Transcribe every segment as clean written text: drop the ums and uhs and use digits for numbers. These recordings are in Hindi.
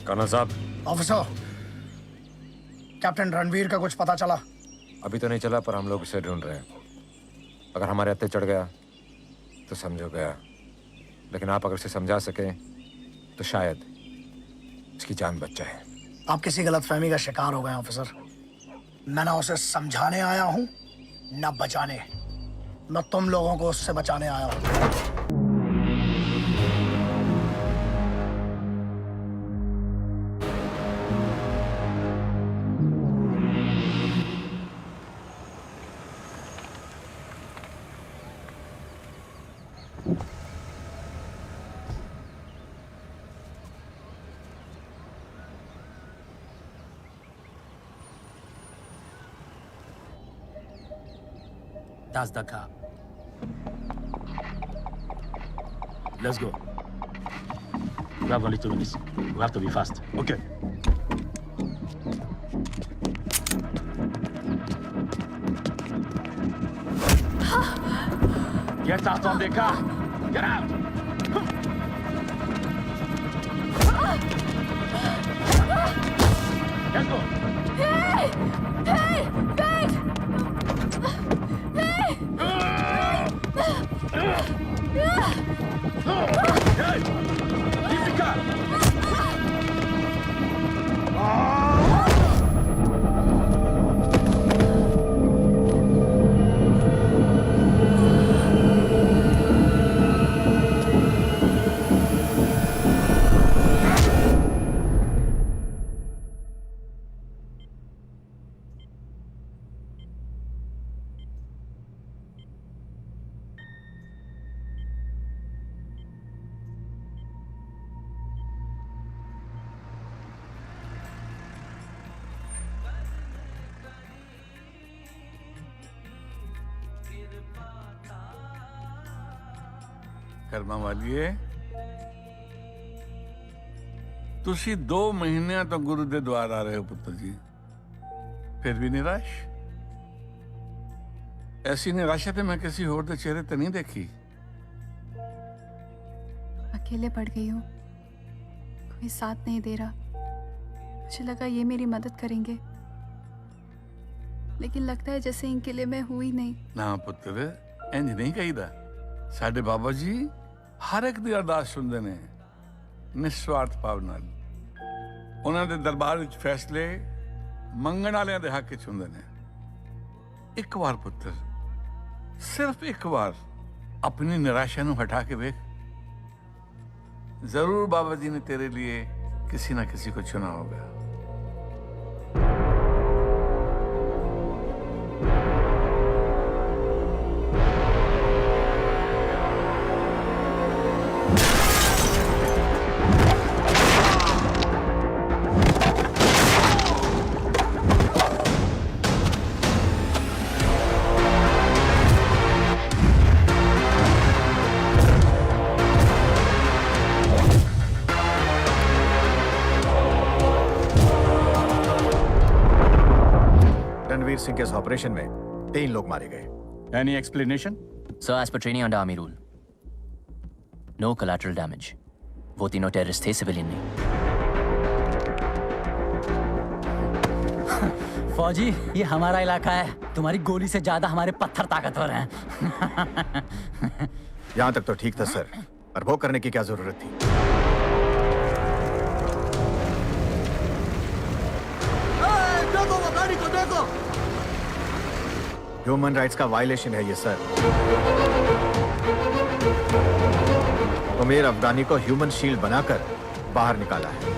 कर्नल साहब। ऑफिसर, कैप्टन रणवीर का कुछ पता चला? अभी तो नहीं चला, पर हम लोग इसे ढूंढ रहे हैं। अगर हमारे हत्थे चढ़ गया तो समझो गया, लेकिन आप अगर उसे समझा सके तो शायद इसकी जान बच जाए। आप किसी गलतफहमी का शिकार हो गए ऑफिसर। मैं ना उसे समझाने आया हूं ना बचाने। मैं तुम लोगों को उससे बचाने आया हूं। That's the car. Let's go. We have only 2 minutes. We have to be fast. Okay. Get out of the car. Get out. Let's go. Hey! Hey! Wait! Hey! Leave the car. ਕਰਮਾਂ ਵਾਲੀਏ, ਤੁਸੀਂ 2 ਮਹੀਨਿਆਂ ਤੋਂ ਗੁਰੂ ਦੇ ਦਵਾਰ ਆ ਰਹੇ ਹੋ ਪੁੱਤਰ ਜੀ, ਫਿਰ ਵੀ ਨਿਰਾਸ਼। ऐसी निराशा तो मैं किसी और के चेहरे तो नहीं देखी। अकेले पड़ गई हूँ, कोई साथ नहीं दे रहा। मुझे लगा ये मेरी मदद करेंगे, लेकिन लगता है जैसे इनके लिए मैं हुई नहीं। ना पुत्र, इंज नहीं कहीदा। साडे बाबा जी हर एक दी अरदास सुनते ने निस्वार्थ भाव नाल। उन्हां दे दरबार विच फैसले मंगण वालियां दे हक विच हुंदे ने। एक बार पुत्र, सिर्फ एक बार अपनी निराशा नूं हटा के वेख। जरूर बाबा जी ने तेरे लिए किसी ना किसी को चुना होगा। रणवीर सिंह के इस ऑपरेशन में 3 लोग मारे गए। Any explanation? Sir, as per training under army rule, no collateral damage. वो तीनों टेररिस्ट थे, सिविलियन नहीं। फौजी, ये हमारा इलाका है। तुम्हारी गोली से ज्यादा हमारे पत्थर ताकतवर हैं। यहां तक तो ठीक था सर, पर वो करने की क्या जरूरत थी? देखो वो गाड़ी को देखो। ह्यूमन राइट्स का वायलेशन है ये सर। उमेर अफगानी को ह्यूमन शील्ड बनाकर बाहर निकाला है।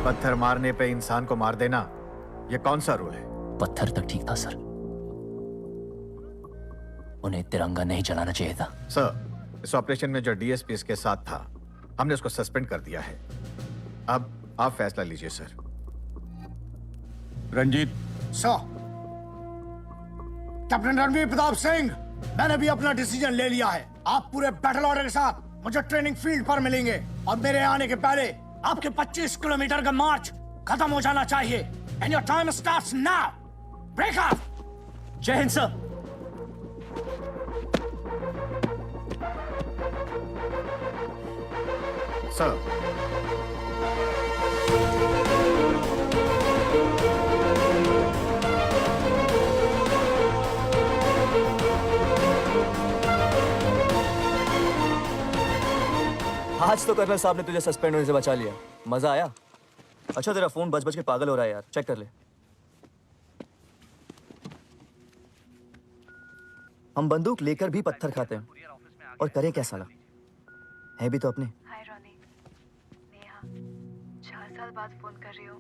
पत्थर मारने पे इंसान को मार देना, यह कौन सा रूल है? पत्थर तक ठीक था सर, उन्हें तिरंगा नहीं जलाना चाहिए था। सर, इस ऑपरेशन में जो डीएसपी इसके साथ था, हमने उसको सस्पेंड कर दिया है। अब आप फैसला लीजिए sir. Ranjit, sir, captain Ranveer Pratap Singh, मैंने भी अपना डिसीजन ले लिया है। आप पूरे बैटल ऑर्डर के साथ मुझे ट्रेनिंग फील्ड पर मिलेंगे और मेरे आने के पहले आपके 25 किलोमीटर का मार्च खत्म हो जाना चाहिए। And your time starts now. Break up. जय हिंद सर। सर, आज तो कर्नल साहब ने तुझे सस्पेंड होने से बचा लिया। मजा आया? अच्छा, तेरा फोन बज बज के पागल हो रहा है यार, चेक कर ले। हम बंदूक लेकर भी पत्थर खाते हैं, और करें क्या साला, है भी तो अपने। हाय रॉनी, नेहा, 4 साल बाद फोन कर रही हो।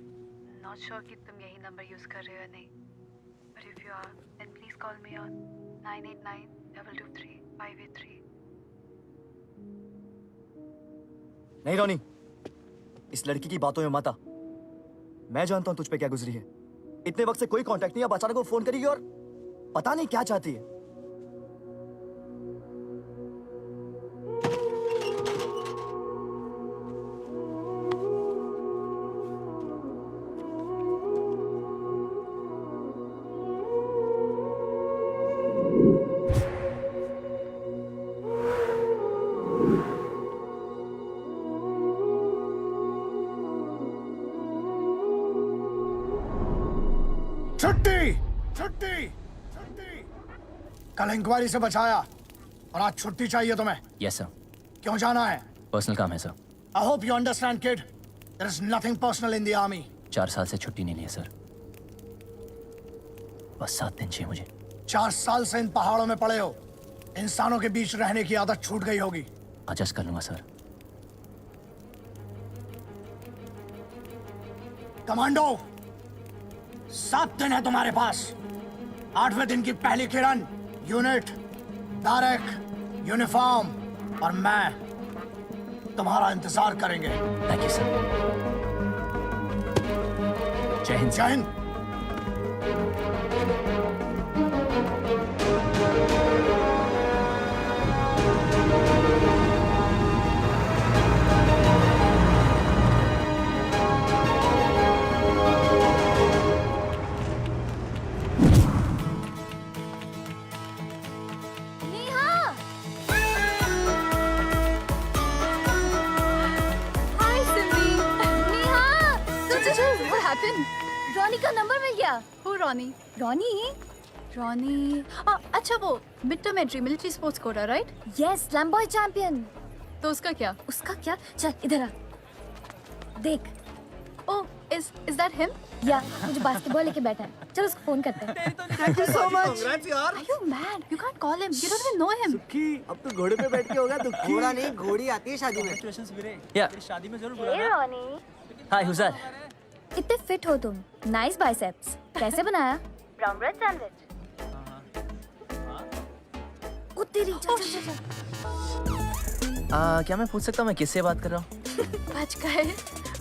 नॉट श्योर कि तुम यही नंबर यूज कर रहे हो या नहीं, but if you are then please call me on 989223 नहीं रोनी, इस लड़की की बातों में मत आ। मैं जानता हूं तुझ पे क्या गुजरी है। इतने वक्त से कोई कांटेक्ट नहीं, अब अचानक वो फोन करेगी और पता नहीं क्या चाहती है। छुट्टी, छुट्टी, छुट्टी। कल इंक्वायरी से बचाया और आज छुट्टी चाहिए तुम्हें। Yes sir. क्यों जाना है? पर्सनल काम है sir. I hope you understand, kid. There is nothing personal in the army. 4 साल से छुट्टी नहीं ली है सर, बस 7 दिन चाहिए मुझे। 4 साल से इन पहाड़ों में पड़े हो, इंसानों के बीच रहने की आदत छूट गई होगी। एडजस्ट कर लूंगा सर। कमांडो, 7 दिन है तुम्हारे पास। 8वें दिन की पहली किरण, यूनिट, बैरक, यूनिफॉर्म और मैं तुम्हारा इंतजार करेंगे। Thank you sir. जय हिंद। जय हिंद। रॉनी का नंबर मिल गया। हो रॉनी? रॉनी अच्छा, वो mid term entry military sports quota, right? Yes, slam boy champion. तो उसका क्या? उसका क्या? चल इधर आ, देख। ओह, इज दैट हिम? या मुझे बास्केटबॉल लेके बैठा है। चल उसको फोन करते हैं। Thank you so much. Are you mad? You can't call him. You don't even know him. अब तो घोड़े पे बैठ के होगा दुखी। घोड़ा नहीं, घोड़ी आती है शादी में। या शादी में जरूर हे रॉनी, हाय हुजैर। कितने फिट हो तुम। Nice biceps. कैसे बनाया? Brown bread sandwich. ओ तेरी, चल चल चल। क्या मैं पूछ सकता हूँ मैं किससे बात कर रहा हूँ? बच गए।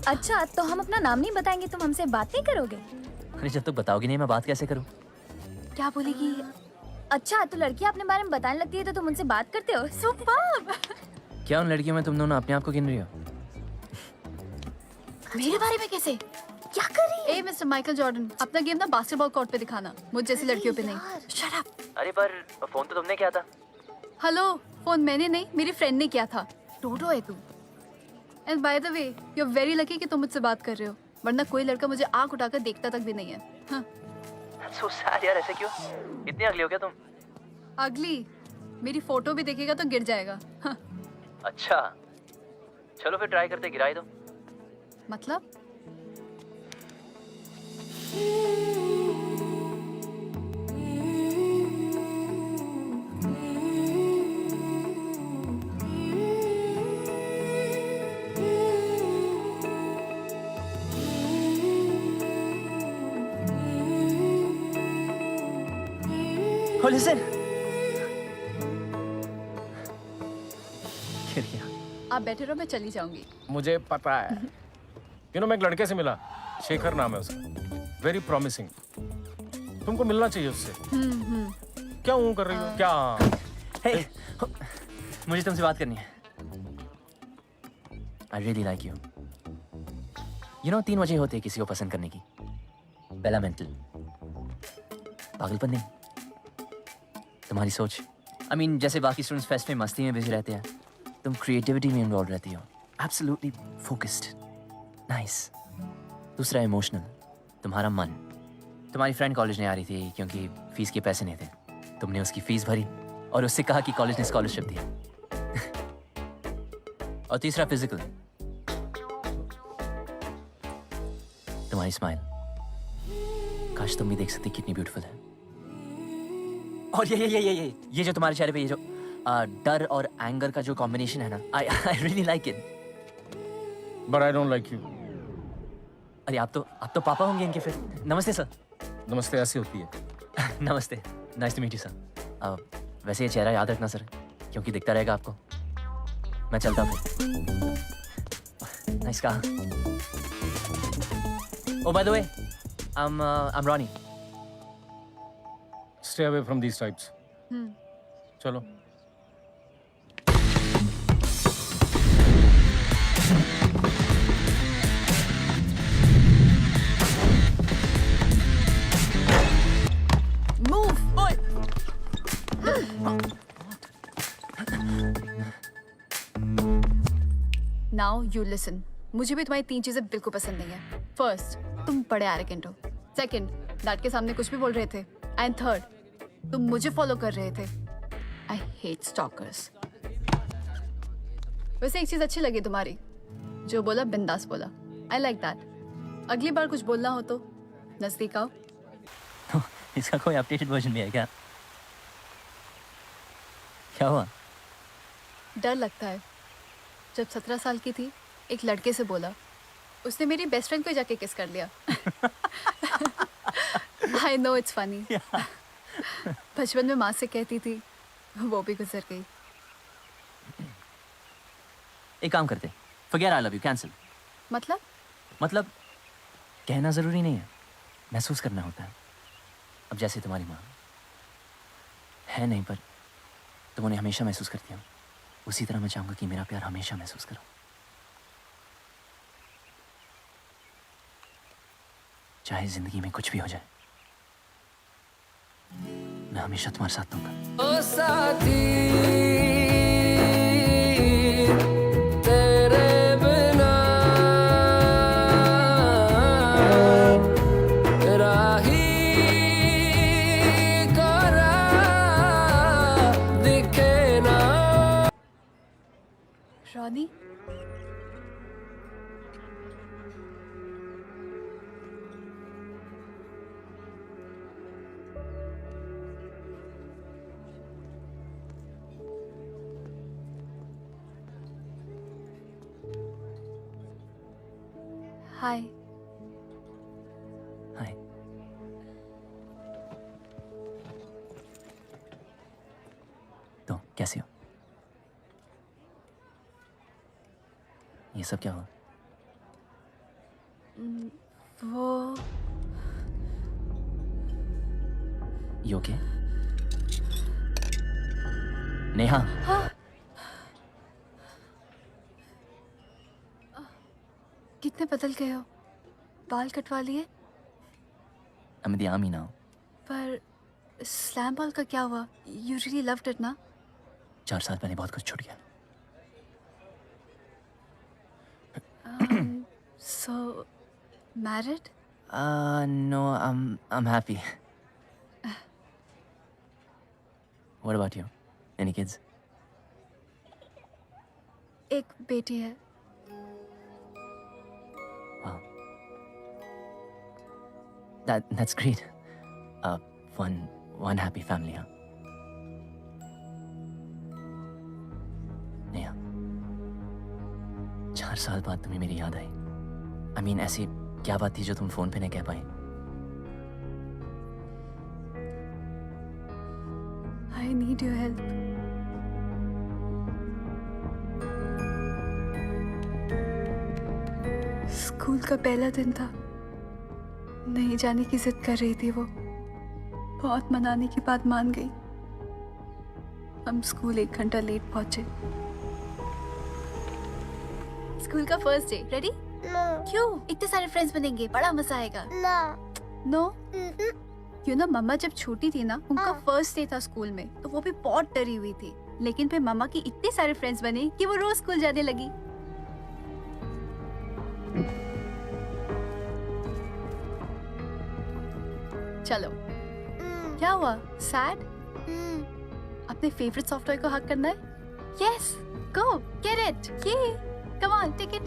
अच्छा, तो हम अपना नाम नहीं बताएंगे, तुम हमसे बात नहीं करोगे? अरे जब तक बताओगी नहीं मैं बात कैसे करूँ? क्या बोलेगी? अच्छा, तो लड़कियाँ अपने बारे में बताने लगती है तो तुम उनसे बात करते हो? सुपर्ब। क्या उन लड़कियों में तुम दोनों अपने आप को गिन रही हो? मेरे बारे में कैसे? क्या कर रही है? ए मिस्टर माइकल जॉर्डन, अपना गेम ना बास्केटबॉल कोर्ट पे दिखाना, मुझ जैसी लड़कियों पे नहीं। Shut up. अरे पर फोन तो तुमने किया था। हेलो, फोन मैंने नहीं, मेरी फ्रेंड ने किया था। टोटो है तू। And by the way, you are very lucky कि तुम मुझसे बात कर रहे हो, वरना कोई लड़का मुझे आंख उठाकर देखता तक भी नहीं है। हाँ। So sad यार, ऐसे क्यों? इतनी अगली हो क्या तुम? अगली? मेरी फोटो भी देखेगा तो गिर जाएगा। हाँ। अच्छा, चलो फिर ट्राई करते, गिराई दो। मतलब? लिसन। गिर गया। आप बैठे रहो, मैं चली जाऊंगी। मुझे पता है। मैं एक लड़के से मिला, शेखर नाम है उसका, वेरी प्रॉमिसिंग। तुमको मिलना चाहिए उससे। क्या हूँ कर रही हो क्या? Hey, मुझे तुमसे बात करनी है। I really like you. 3 वजह होती है किसी को पसंद करने की। पहला मेंटल, पागलपन नहीं, तुम्हारी सोच। जैसे बाकी स्टूडेंट्स फेस्ट में मस्ती में बिजी रहते हैं, तुम क्रिएटिविटी में इन्वॉल्व रहती हो, एब्सोल्युटली फोकस्ड, नाइस। दूसरा इमोशनल, तुम्हारा मन। तुम्हारी फ्रेंड कॉलेज नहीं आ रही थी क्योंकि फीस के पैसे नहीं थे, तुमने उसकी फीस भरी और उससे कहा कि कॉलेज ने स्कॉलरशिप दिया। और तीसरा फिजिकल, तुम्हारी स्माइल, काश तुम भी देख सकती कितनी ब्यूटीफुल है। और ये जो तुम्हारे चेहरे पे ये जो डर और एंगर का जो कॉम्बिनेशन है ना, I really like it. But I don't like you. अरे आप तो पापा होंगे इनके फिर। नमस्ते सर। नमस्ते ऐसी होती है। नमस्ते, nice to meet you sir. वैसे ये चेहरा याद रखना सर, क्योंकि दिखता रहेगा आपको। मैं चलता हूँ फिर। नाइस कहा। Oh, by the way, I'm Ronnie. Stay away from these types. चलो। Move! Oi! Now you listen. मुझे भी तुम्हारी 3 चीजें बिल्कुल पसंद नहीं है। फर्स्ट, तुम बड़े एरोगेंट हो। सेकंड, डैड के सामने कुछ भी बोल रहे थे। एंड थर्ड, तुम मुझे फॉलो कर रहे थे। I hate stalkers. वैसे एक चीज अच्छी लगी तुम्हारी, जो बोला बिंदास बोला। I like that. अगली बार कुछ बोलना हो तो नजदीक आओ। इसका कोई अपडेटेड वर्जन भी है क्या? क्या हुआ? डर लगता है। जब 17 साल की थी, एक लड़के से बोला, उसने मेरी बेस्ट फ्रेंड को जाके किस कर लिया। I know it's funny. बचपन में माँ से कहती थी, वो भी गुजर गई। एक काम करते, forget I love you, cancel। मतलब कहना जरूरी नहीं है, महसूस करना होता है। अब जैसे तुम्हारी माँ है नहीं, पर तुम उन्हें हमेशा महसूस करती हो, उसी तरह मैं चाहूंगा कि मेरा प्यार हमेशा महसूस करो। चाहे जिंदगी में कुछ भी हो जाए, मैं हमेशा तुम्हारे साथ दूंगा। ओ साथी, तेरे बिना राही कोरा दिखे ना। रॉनी, हाय। हाय। तो कैसे हो? ये सब क्या हुआ? वो You okay? नेहा। कितने बदल गए हो। बाल कटवा लिए, I'm in the army now। पर स्लैम बॉल का क्या हुआ? यू रियली लव्ड इट ना? 4 साल पहले बहुत कुछ छूट गया। So married? No, I'm happy। What about you? Any kids? एक बेटी है। Wow, that's great। One happy family, huh? Neha, 4 साल बाद तुम्हें मेरी याद आई। I mean, ऐसी क्या बात थी जो तुम फोन पे नहीं कह पाई? I need your help. School का पहला दिन था। नहीं जाने की जिद कर रही थी वो। बहुत मनाने के बाद मान गई। हम स्कूल 1 घंटा लेट पहुंचे। स्कूल का फर्स्ट डे, रेडी? क्यों? इतने सारे फ्रेंड्स बनेंगे, बड़ा मजा आएगा। नो? क्यों ना, मम्मा जब छोटी थी ना, उनका फर्स्ट डे था स्कूल में, तो वो भी बहुत डरी हुई थी। लेकिन फिर मम्मा की इतने सारे फ्रेंड्स बने कि वो रोज स्कूल जाने लगी। चलो, क्या हुआ? सैड? अपने फेवरेट सॉफ्टवेयर को हक करना है? Yes, go get it. Yeah come on, take it.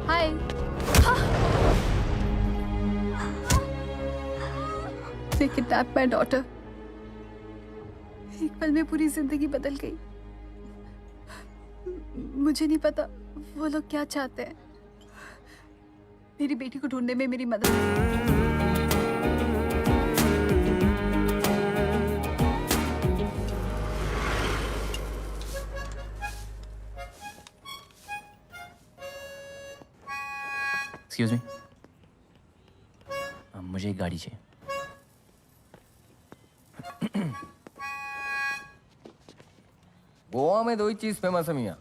Hi. They kidnapped my daughter. एक पल में पूरी जिंदगी बदल गई। मुझे नहीं पता वो लोग क्या चाहते हैं। मेरी बेटी को ढूंढने में मेरी मदद। एक्सक्यूज मी, मुझे एक गाड़ी चाहिए। गोवा में 2 ही चीज फेमस है मियाँ,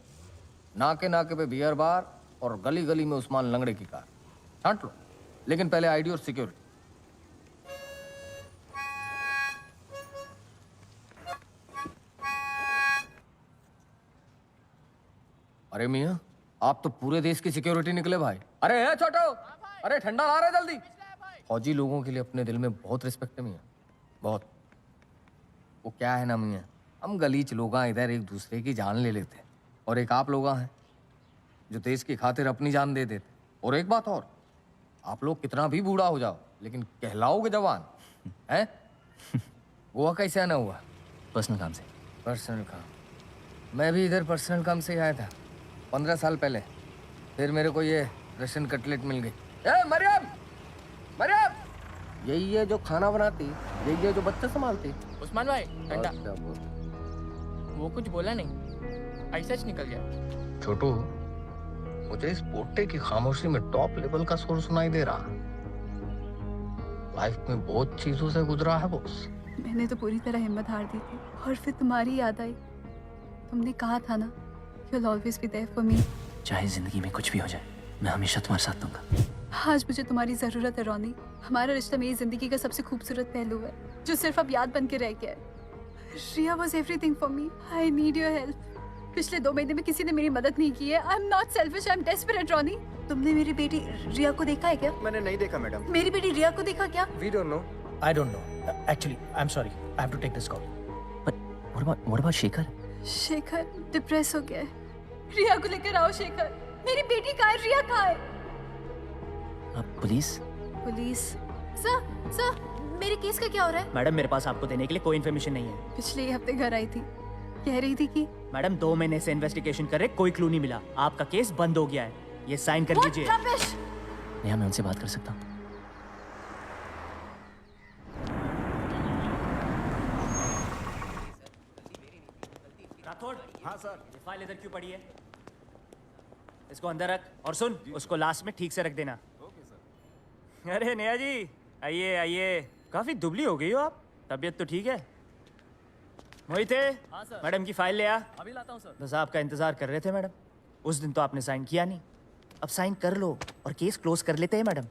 नाके नाके पे बियर बार और गली गली में उस्मान लंगड़े की कार। छांट लो, लेकिन पहले आईडी और सिक्योरिटी। अरे मियाँ, आप तो पूरे देश की सिक्योरिटी निकले भाई। अरे है छोटो, अरे ठंडा ला रहे जल्दी। फौजी लोगों के लिए अपने दिल में बहुत रिस्पेक्ट है मियाँ, बहुत। वो क्या है ना मियाँ, हम गलीच लोग इधर एक दूसरे की जान ले लेते हैं, और एक आप लोग हैं जो देश की खातिर अपनी जान दे देते। और एक बात और, आप लोग कितना भी बूढ़ा हो जाओ लेकिन कहलाओगे जवान हैं। गोवा कैसे आना हुआ? पर्सनल काम से। पर्सनल काम? मैं भी इधर पर्सनल काम से ही आया था 15 साल पहले। फिर मेरे को ये रशियन कटलेट मिल गई। ए मरियम, मरियम, यही है जो खाना बनाती, यही है जो बच्चे संभालती। उस्मान भाई ठंडा। अच्छा, बोल। वो कुछ बोला नहीं, ऐसा ही निकल गया। छोटू, मुझे इस पोटे की खामोशी में टॉप लेवल का सुर सुनाई दे रहा। लाइफ में बहुत चीजों से गुजरा है बॉस। मैंने तो पूरी तरह हिम्मत हार दी थी, और फिर तुम्हारी याद आई। तुमने कहा था ना, you'll always be there for me। चाहे जिंदगी में कुछ भी हो जाए, मैं हमेशा तुम्हारे साथ दूंगा। आज मुझे तुम्हारी जरूरत है रोनी। हमारा रिश्ता मेरी जिंदगी का सबसे खूबसूरत पहलू है, जो सिर्फ अब याद बन के रह गया है। रिया was everything for me. I need your help. पिछले 2 महीने में किसी ने मेरी मदद नहीं की है। I'm not selfish, I'm desperate, रोनी। तुमने मेरी बेटी रिया को देखा है क्या? मैंने नहीं देखा मैडम। मेरी बेटी रिया को देखा क्या? We don't know. I don't know. Actually, I'm sorry. I have to take this call. But what about Shekhar? Shekhar depress हो गया है। रिया को लेकर आओ शेखर। मेरी बेटी कहाँ है? रिया कहाँ है? पुलिस? पुलिस? सर, मेरे केस का क्या हो रहा है? मैडम, मेरे पास आपको देने के लिए कोई इन्फॉर्मेशन नहीं है। पिछले हफ्ते घर आई थी, कह रही थी कि मैडम 2 महीने से इन्वेस्टिगेशन कर रहे, कोई क्लू नहीं मिला। आपका केस बंद हो गया है, ये साइन कर लीजिए। नेहा, मैं उनसे बात कर सकता हूँ? राठौड़। हाँ सर। ये फाइल इधर क्यों पड़ी है? इसको अंदर रख, और सुन, उसको लास्ट में ठीक से रख देना। अरे नेहा जी, आइए आइए। काफी दुबली हो गई हो आप, तबीयत तो ठीक है? मोहिते, मैडम की फाइल ले आ। अभी लाता हूँ सर। बस आपका इंतजार कर रहे थे मैडम। उस दिन तो आपने साइन किया नहीं, अब साइन कर लो और केस क्लोज कर लेते हैं मैडम।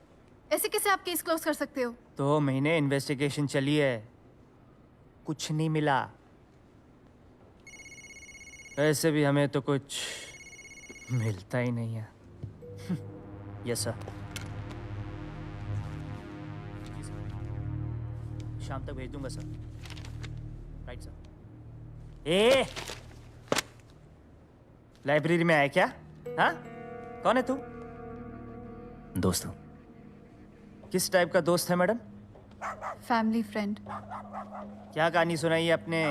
ऐसे कैसे आप केस क्लोज कर सकते हो? 2 महीने इन्वेस्टिगेशन चली है, कुछ नहीं मिला। वैसे भी हमें तो कुछ मिलता ही नहीं है। Yes sir. शाम तक भेज दूंगा सर। Right sir. ए, लाइब्रेरी में आया क्या? हाँ, कौन है तू? दोस्त हूँ। किस टाइप का दोस्त है मैडम? Family friend. क्या कहानी सुनाई है अपने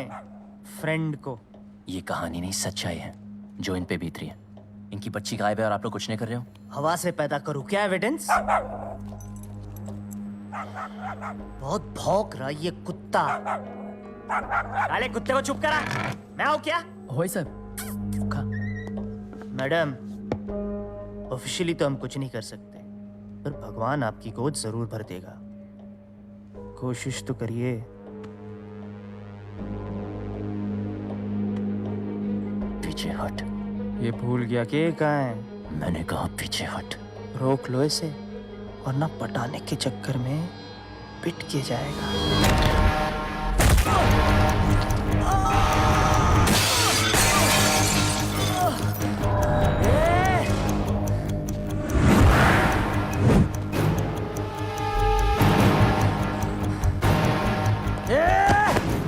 फ्रेंड को? ये कहानी नहीं, सच्चाई है जो इन पे बीत रही है। इनकी बच्ची गायब है और आप लोग कुछ नहीं कर रहे हो। हवा से पैदा करूं क्या एविडेंस? बहुत भौंक रहा ये कुत्ता। अरे कुत्ते को चुप करा। मैं हूं क्या? होए सर। मैडम, ऑफिशियली तो हम कुछ नहीं कर सकते, पर भगवान आपकी गोद जरूर भर देगा। कोशिश तो करिए। पीछे हट। ये भूल गया कि ये कहाँ है? मैंने कहा पीछे हट। रोक लो इसे, वरना पटाने के चक्कर में पिट के जाएगा।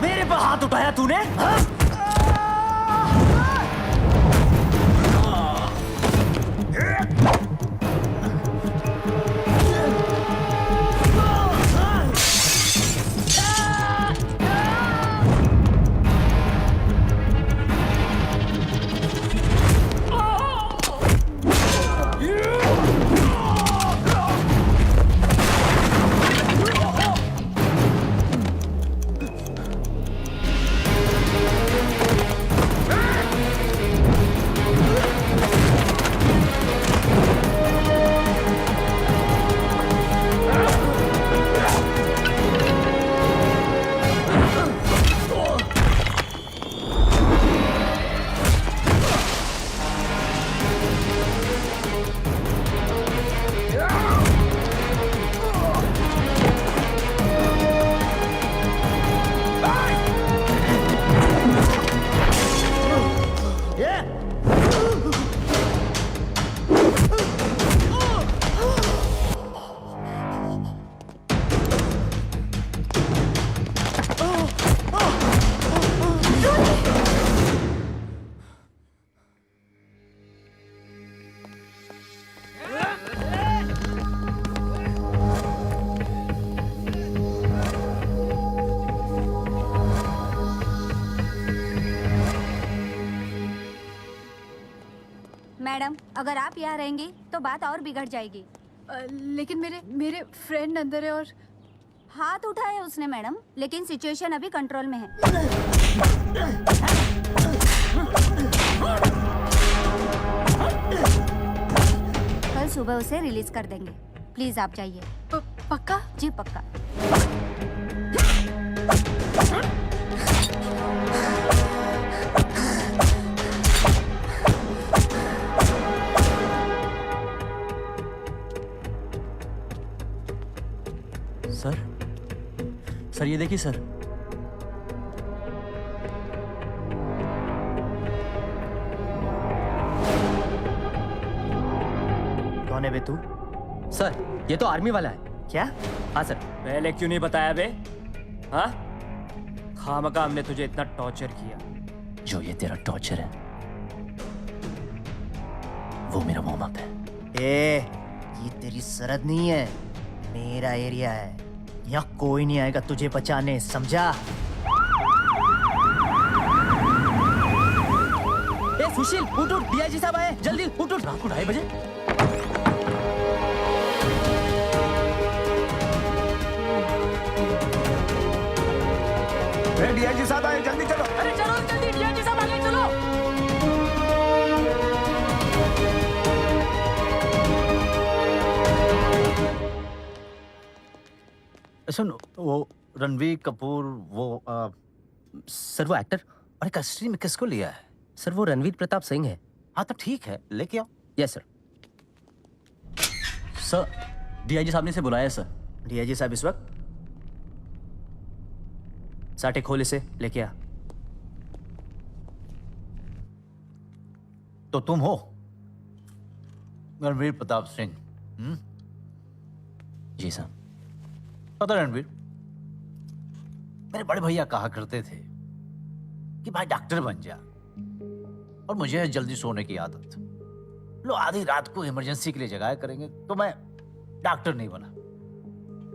मेरे पर हाथ उठाया तूने? हाँ? मैडम, अगर आप यहाँ रहेंगी तो बात और बिगड़ जाएगी। लेकिन मेरे फ्रेंड अंदर है और हाथ उठाया उसने मैडम, लेकिन सिचुएशन अभी कंट्रोल में है। कल सुबह उसे रिलीज कर देंगे। प्लीज आप जाइए। पक्का? जी पक्का। सर ये देखिए सर। कौन है बे तू? सर ये तो आर्मी वाला है। क्या? हाँ सर। पहले क्यों नहीं बताया बे? हाँ? खामखा हमने तुझे इतना टॉर्चर किया। जो ये तेरा टॉर्चर है वो मेरा वार्म अप है। ये तेरी सरहद नहीं है, मेरा एरिया है। यहाँ कोई नहीं आएगा तुझे बचाने, समझा? ए सुशील उठ उठ, डीआईजी साहब आए, जल्दी उठ उठ। रात को 2:30 बजे। डीआईजी साहब आए, जल्दी चलो। अरे चलो जल्दी, डीआईजी साहब आ गए, चलो। सुन, वो रणवीर कपूर सर वो एक्टर। अरे कस्टडी में किसको लिया है? सर वो रणवीर प्रताप सिंह है। हाँ तो ठीक है, लेके आओ। Yes sir. सर डीआईजी साहब ने इसे बुलाया सर। डीआईजी साहब इस वक्त? साटे खोल इसे, लेके आ। तो तुम हो रणवीर प्रताप सिंह? जी साहब। पता रणवीर, मेरे बड़े भैया कहा करते थे कि भाई डॉक्टर बन जा, और मुझे है जल्दी सोने की आदत। लो आधी रात को इमरजेंसी के लिए जगाया करेंगे, तो मैं डॉक्टर नहीं बना।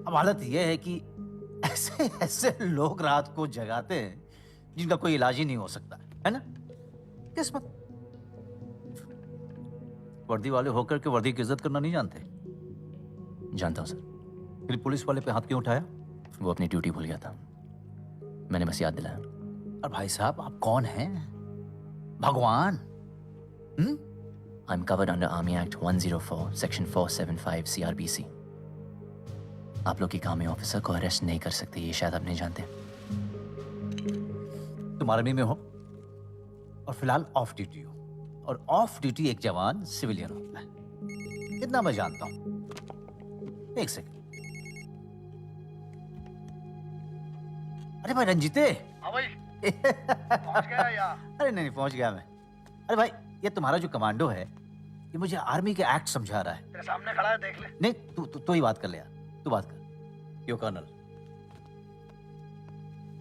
अब हालत यह है कि ऐसे ऐसे लोग रात को जगाते हैं जिनका कोई इलाज ही नहीं हो सकता, है ना? किस्मत। वर्दी वाले होकर के वर्दी की इज्जत करना नहीं जानते। जानता हूं सर। फिर पुलिस वाले पे हाथ क्यों उठाया? वो अपनी ड्यूटी भूल गया था, मैंने बस याद दिलाया। और भाई साहब आप कौन हैं? भगवान? I am covered under army act 104 section 475 CRPC। आप लोग की काम में ऑफिसर को अरेस्ट नहीं कर सकते, ये शायद आप नहीं जानते। तुम आर्मी में हो और फिलहाल ऑफ ड्यूटी हो, और ऑफ ड्यूटी एक जवान सिविलियन होता है, इतना मैं जानता हूं। एक सेकंड। अरे भाई रंजीते। हाँ भाई, पहुंच गया यार। अरे नहीं पहुंच गया मैं। अरे भाई ये तुम्हारा जो कमांडो है ये मुझे आर्मी के एक्ट समझा रहा है। तेरे सामने खड़ा है, देख ले। नहीं तू ही बात कर ले यार, तू बात कर। यो कर्नल।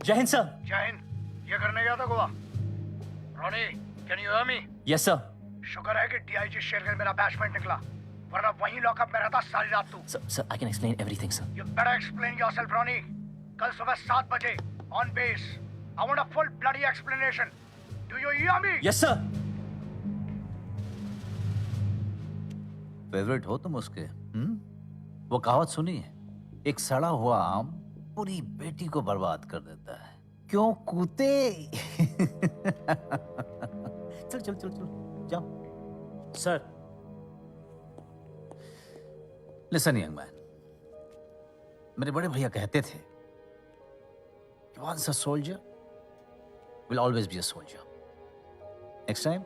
जय हिंद सर। जय हिंद। ये करने गया था Goa? Ronnie, can you hear me? Yes sir. शुक्र है कि डीआईजी शेरगिल मेरा बैचमेंट निकला, वरना वहीं लॉकअप में रहता सारी रात तू। Sir I can explain everything sir. You better explain yourself, Ronnie. कल सुबह 7 बजे on base. I want a full bloody explanation. Do you hear me? Yes sir. Favourite हो तुम उसके? वो कहावत सुनी है, एक सड़ा हुआ आम पूरी बेटी को बर्बाद कर देता है। क्यों कूते? चल चल चल चल जाओ। सर। लिसन यंग मैन, मेरे बड़े भैया कहते थे once a soldier will always be a soldier. Next time,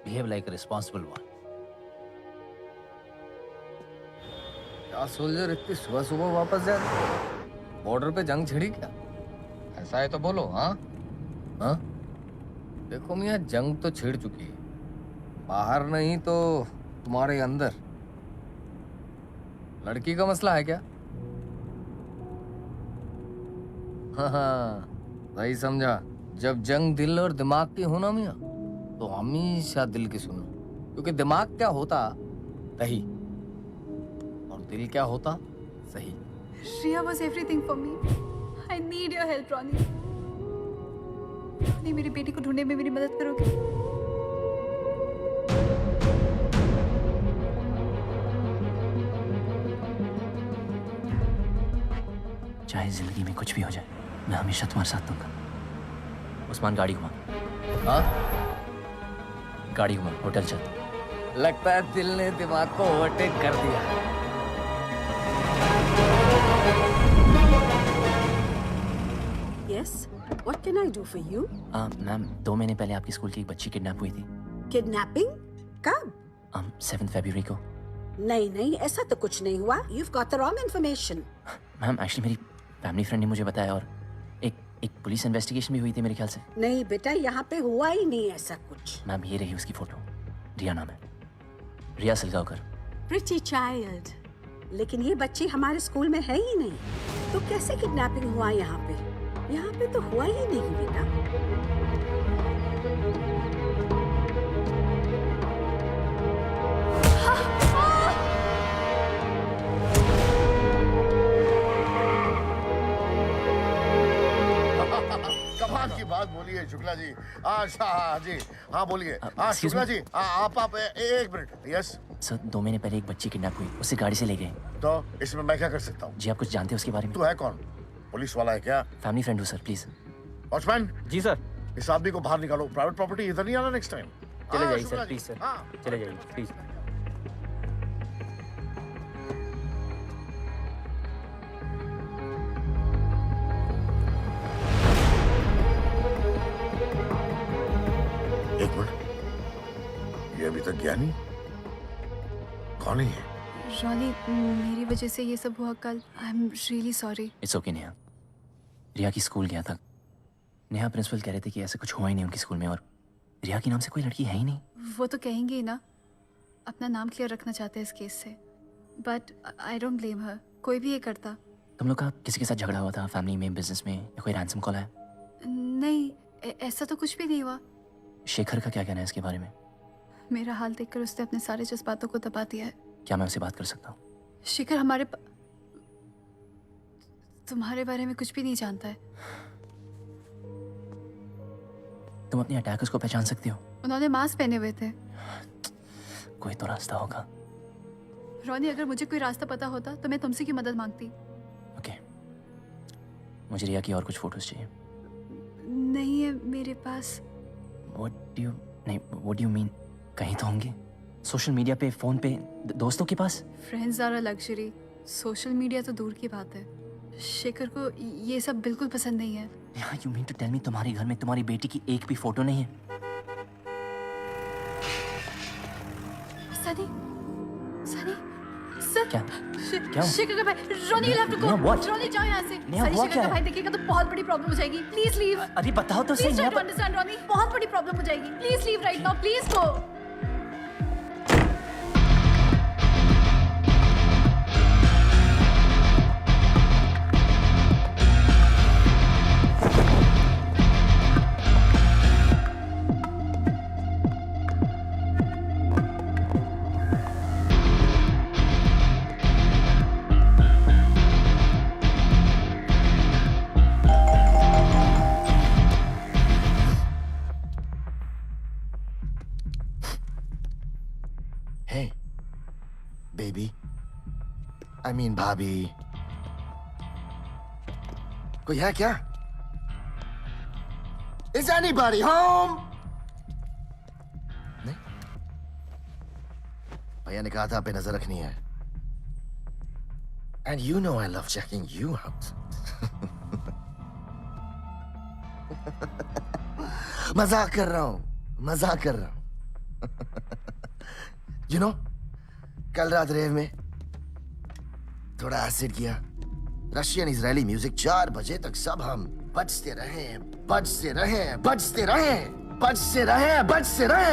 behave like a responsible one. क्या सोल्जर इतनी सुबह सुबह वापस जा रहे? बॉर्डर पे जंग छिड़ी क्या? ऐसा है तो बोलो। हाँ हाँ, देखो मियाँ, जंग तो छिड़ चुकी है, बाहर नहीं तो तुम्हारे अंदर। लड़की का मसला है क्या? हाँ, सही समझा। जब जंग दिल और दिमाग की हो ना मियाँ, तो हमेशा दिल की सुनो, क्योंकि दिमाग क्या होता दही, और दिल क्या होता सही। Shreya was everything for me. I need your help, Ronnie. ronnie, मेरी बेटी को ढूंढने में मेरी मदद करोगे? चाहे जिंदगी में कुछ भी हो जाए, मैं हमेशा तुम्हारे साथ दूंगा। उस्मान गाड़ी घुमा। हाँ, गाड़ी घुमा, होटल चल। लगता है दिल ने दिमाग को ओवरटेक कर दिया। Yes, what can I do for you? Ma'am 2 महीने पहले आपकी स्कूल की एक बच्ची किडनैप हुई थी। Kidnapping? कब? 7 फरवरी को। नहीं नहीं, ऐसा तो कुछ नहीं हुआ। You've got the wrong information. Ma'am actually मेरी फैमिली फ्रेंड ने मुझे बताया, और एक पुलिस इन्वेस्टिगेशन भी हुई थी मेरे ख्याल से। नहीं बेटा, यहाँ पे हुआ ही नहीं ऐसा कुछ। मैम ये रही उसकी फोटो, रिया नाम है, रिया सिलगांवकर। Pretty child. लेकिन ये बच्ची हमारे स्कूल में है ही नहीं, तो कैसे किडनैपिंग हुआ यहाँ पे? यहाँ पे तो हुआ ही नहीं बेटा। कमाल की बात बोलिए शुक्ला जी। हाँ जी, हाँ बोलिए। हाँ excuse शुक्ला me? जी, आप एक मिनट। यस सर 2 महीने पहले एक बच्ची किडनैप हुई, उसे गाड़ी से ले गए। तो इसमें मैं क्या कर सकता हूँ? जी आप कुछ जानते हैं उसके बारे में? तू है कौन? पुलिस वाला है क्या? फैमिली फ्रेंड हूँ sir, please. Watchman ji sir. इस आदमी को बाहर निकालो, प्राइवेट प्रॉपर्टी इधर नहीं आना नेक्स्ट टाइम। चले जाइए सर, प्लीज सर। हाँ चले जाइए प्लीज। एक मिनट, ये अभी तक गया नहीं? कौन है ये? रॉनी, मेरी वजह से ये सब हुआ कल। I am really sorry. It's okay Neha. Riya की स्कूल गया था, नेहा प्रिंसिपल कह रहे थे कि ऐसा कुछ हुआ ही नहीं उनकी स्कूल में, और रिया के नाम से कोई लड़की है ही नहीं। वो तो कहेंगे ही ना, अपना नाम क्लियर रखना चाहते हैं इस केस से, बट आई डोंट ब्लेम हर। कोई भी ये करता। तुम लोग का किसी के साथ झगड़ा हुआ था, फैमिली में, बिजनेस में, या कोई रैंसम कॉल आया? नहीं, ऐसा तो कुछ भी नहीं हुआ। शेखर का क्या कहना है इसके बारे में? मेरा हाल देखकर उसने अपने सारे जज्बातों को दबा दिया है। क्या मैं उससे बात कर सकता हूँ? शिखर तुम्हारे बारे में कुछ भी नहीं जानता है। तुम अपने अटैकर्स को पहचान सकती हो? उन्होंने मास्क पहने हुए थे। कोई तो रास्ता होगा। रोनी, अगर मुझे कोई रास्ता पता होता तो मैं तुमसे की मदद मांगती। ओके, मुझे रिया की और कुछ फोटोज चाहिए। नहीं है मेरे पास। What do you mean? कहीं तो होंगे, सोशल मीडिया पे, फोन पे, दोस्तों के पास। Friends are a luxury, social media तो दूर की बात है। शेखर को ये सब बिल्कुल पसंद नहीं है। You mean to tell me तुम्हारे घर में तुम्हारी बेटी की एक भी फोटो नहीं है? सनी, सनी, सर, क्या? क्या? शेखर का भाई, रोनी, यू हैव टू गो। रोनी, जाओ यहाँ से। नेहा, सनी, हुआ शेखर क्या का है? भाई देखेगा तो बहुत बड़ी प्रॉब्लम हो जाएगी। Please leave. अरे बताओ तो सही। प्लीज ट्राई टू अंडरस्टैंड रोनी, बहुत बड़ी प्रॉब्लम हो जाएगी। Please leave right now, please go. Hey, baby. I mean, भाभी. कोई है क्या? Is anybody home? नहीं? भैया ने कहा था आप पे नजर रखनी है. And you know I love checking you out. मजाक कर रहा हूँ. मजाक कर रहा हूँ. You know, कल रात रेव में थोड़ा एसिड किया. रशियन इजरायली म्यूजिक 4 बजे तक सब हम बजते रहे, बजते रहे, बजते रहे, बजते रहे, बजते रहे.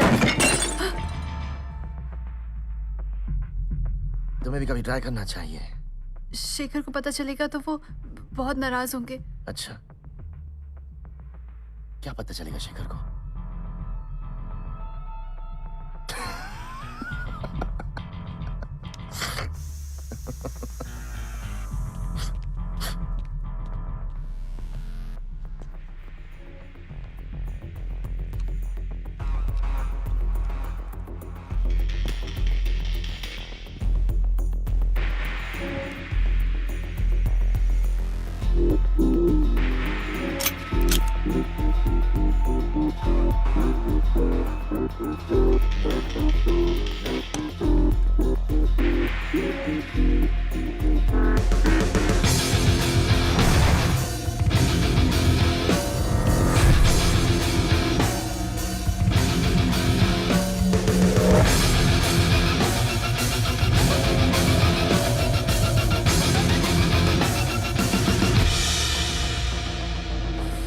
तुम्हें भी कभी ट्राई करना चाहिए. शेखर को पता चलेगा तो वो बहुत नाराज होंगे। अच्छा, क्या पता चलेगा शेखर को?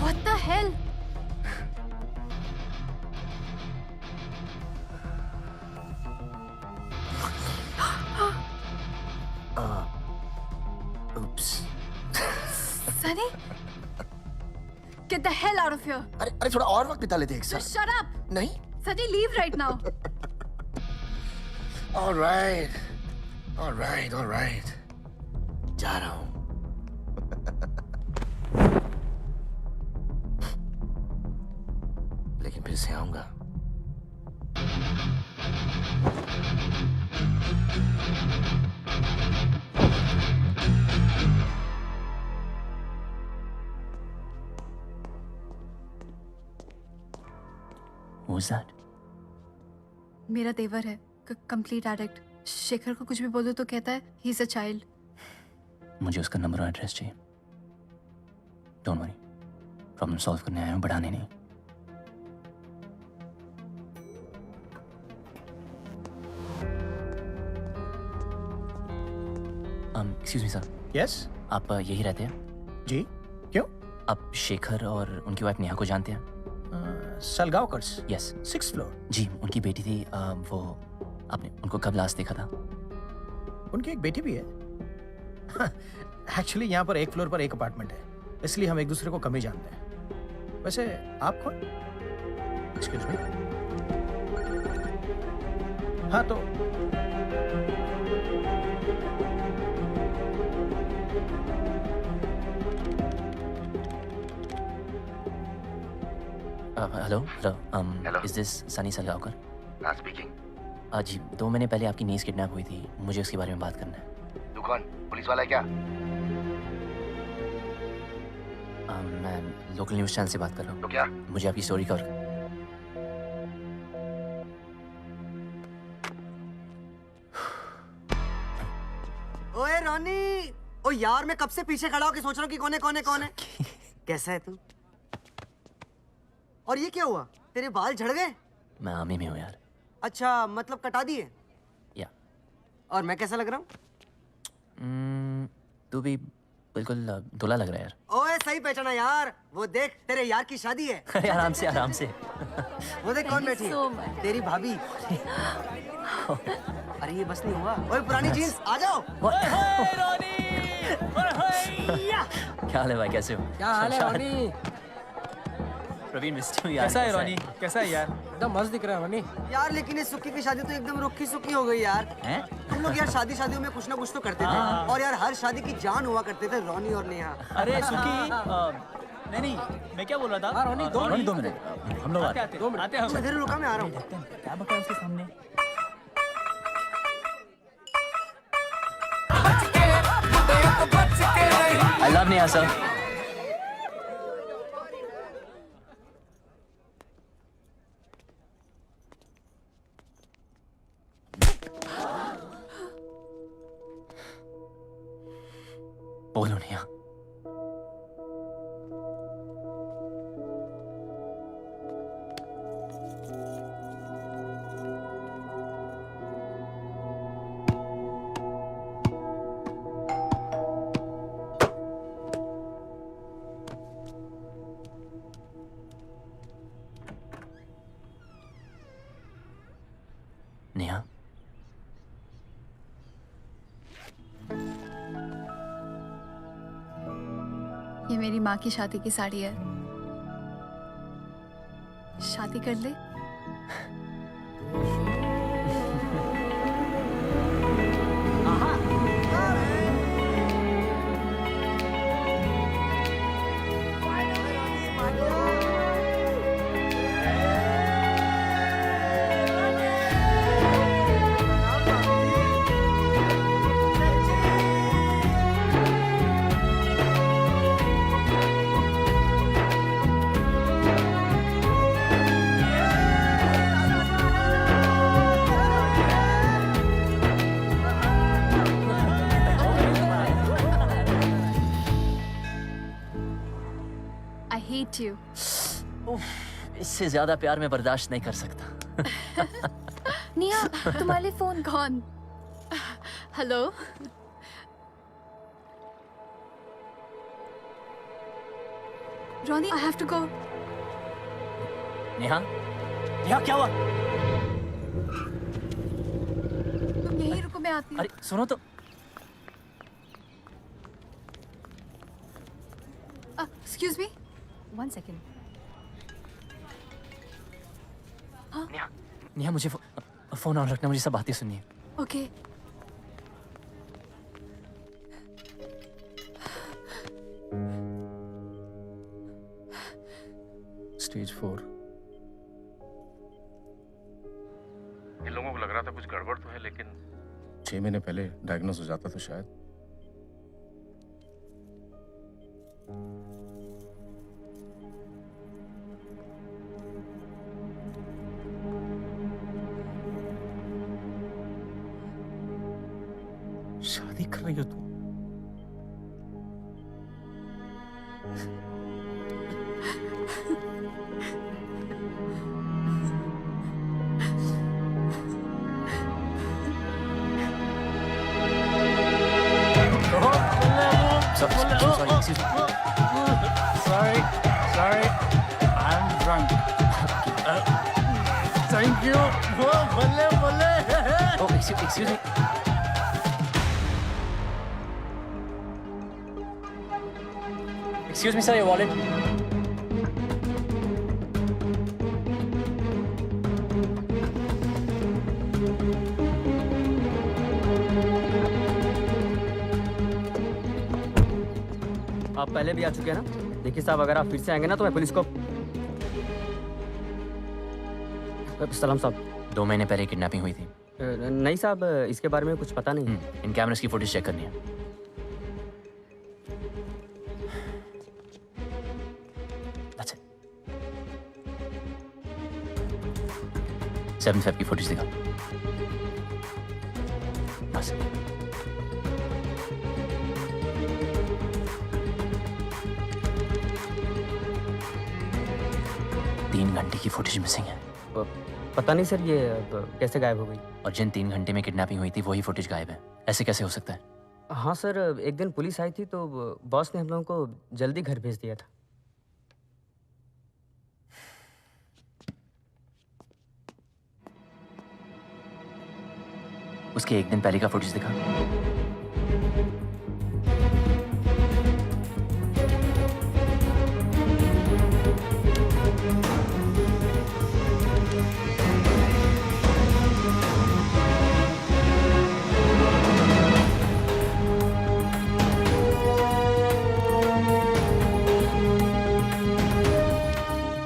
What the hell? Oops. Sunny? Get the hell out of here. अरे थोड़ा और वक्त बिता लेते हैं एक साथ. Just shut up. नहीं? Sunny, leave right now. All right. All right, all right. जा रहा हूँ. लेकिन फिर से आऊंगा. Who's that? मेरा देवर है, कंप्लीट एडिक्ट. शेखर को कुछ भी बोलो तो कहता है ही इज अ चाइल्ड. मुझे उसका नंबर और एड्रेस चाहिए. डोंट वरी, प्रॉब्लम सॉल्व करने आया हूँ, बढ़ाने नहीं. Excuse me sir. यस. आप यही रहते हैं? जी. क्यों? आप शेखर और उनकी वाइफ नेहा को जानते हैं? सलगावकर्स. यस. 6th floor. जी, उनकी बेटी थी. वो आपने उनको कब लास्ट देखा था? उनकी एक बेटी भी है. एक्चुअली यहाँ पर एक फ्लोर पर एक अपार्टमेंट है, इसलिए हम एक दूसरे को कम ही जानते हैं. वैसे आप कौन? Excuse me. हाँ तो hello. Is this Sunny Salgaonkar? Speaking. जी 2 महीने पहले आपकी नीस किडनैप हुई थी, मुझे उसके बारे में बात करना है। तू कौन? पुलिस वाला है क्या? मैं लोकल न्यूज़ चैनल से बात कर रहा हूँ। तो क्या? मुझे आपकी स्टोरी कवर। ओए रॉनी, ओ यार मैं कब से पीछे खड़ा होकर सोच रहा हूँ कि कौन है। कैसा है तू? और ये क्या हुआ? तेरे बाल झड़ गए? मैं आर्मी में हूँ यार। अच्छा, मतलब कटा दिए? या। और मैं कैसा लग रहा हूँ? तू भी बिल्कुल दूल्हा लग रहा है यार। ओए सही पहचाना यार, वो देख तेरे यार की शादी है। अरे आराम से आराम से। वो देख कौन बैठी है? तेरी भाभी। अरे ये बस नहीं हुआ। ओए पुरानी जीन्स आ जाओ। क्या हाल है भाई, कैसे हो? क्या हाल है रोनी? प्रवीण मिस्टर यार। कैसा है रोनी? कैसा है यार? एकदम मस्त दिख रहा है रोनी। यार लेकिन इस सुक्की की शादी तो एकदम रुखी सुक्की हो गई यार। हैं? तुम लोग यार शादियों में कुछ ना कुछ तो करते थे, और यार हर शादी की जान हुआ करते थे रोनी और नेहा। अरे सुखी, नहीं मैं क्या बोल रहा था? रोनी 2 मिनट, हम लोग आते हैं। तुम इधर रुका, मैं आ रहा हूँ। क्या बका उसके सामने? I love Neha sir. बोलो नेहा। नेहा, ये मेरी माँ की शादी की साड़ी है, शादी कर ले। I hate you. इससे ज्यादा प्यार मैं बर्दाश्त नहीं कर सकता। निया, तुम्हारे लिए फोन। कौन? Hello? Ronnie, I have to go. Neha, Neha क्या हुआ? तुम यहीं रुको, मैं आती हूँ। अरे सुनो तो। Excuse me? 1 second. Neha, Neha मुझे फोन ऑन रखना, मुझे सब बातें सुननी है। Okay. स्टेज 4। इन लोगों को लग रहा था कुछ गड़बड़ तो है, लेकिन 6 महीने पहले डायग्नोस हो जाता तो शायद। शादी कर रही हो तू? sorry, I'm drunk. Thank you. Oh, excuse me. Excuse me, sir, your wallet. आप पहले भी आ चुके हैं ना? देखिए साहब, अगर आप फिर से आएंगे ना तो मैं पुलिस को। सलाम साहब। 2 महीने पहले किडनैपिंग हुई थी। नहीं साहब, इसके बारे में कुछ पता नहीं। इन कैमरास की फुटेज चेक करनी है। That's it. 7 Feb की फुटेज दिखा। बस। तीन घंटे की फुटेज मिसिंग है। पता नहीं सर, ये कैसे गायब हो गई। और जिन 3 घंटे में किडनैपिंग हुई थी वही फुटेज गायब है। ऐसे कैसे हो सकता है? हाँ सर, एक दिन पुलिस आई थी तो बॉस ने हम लोगों को जल्दी घर भेज दिया था। उसके एक दिन पहले का फुटेज दिखा।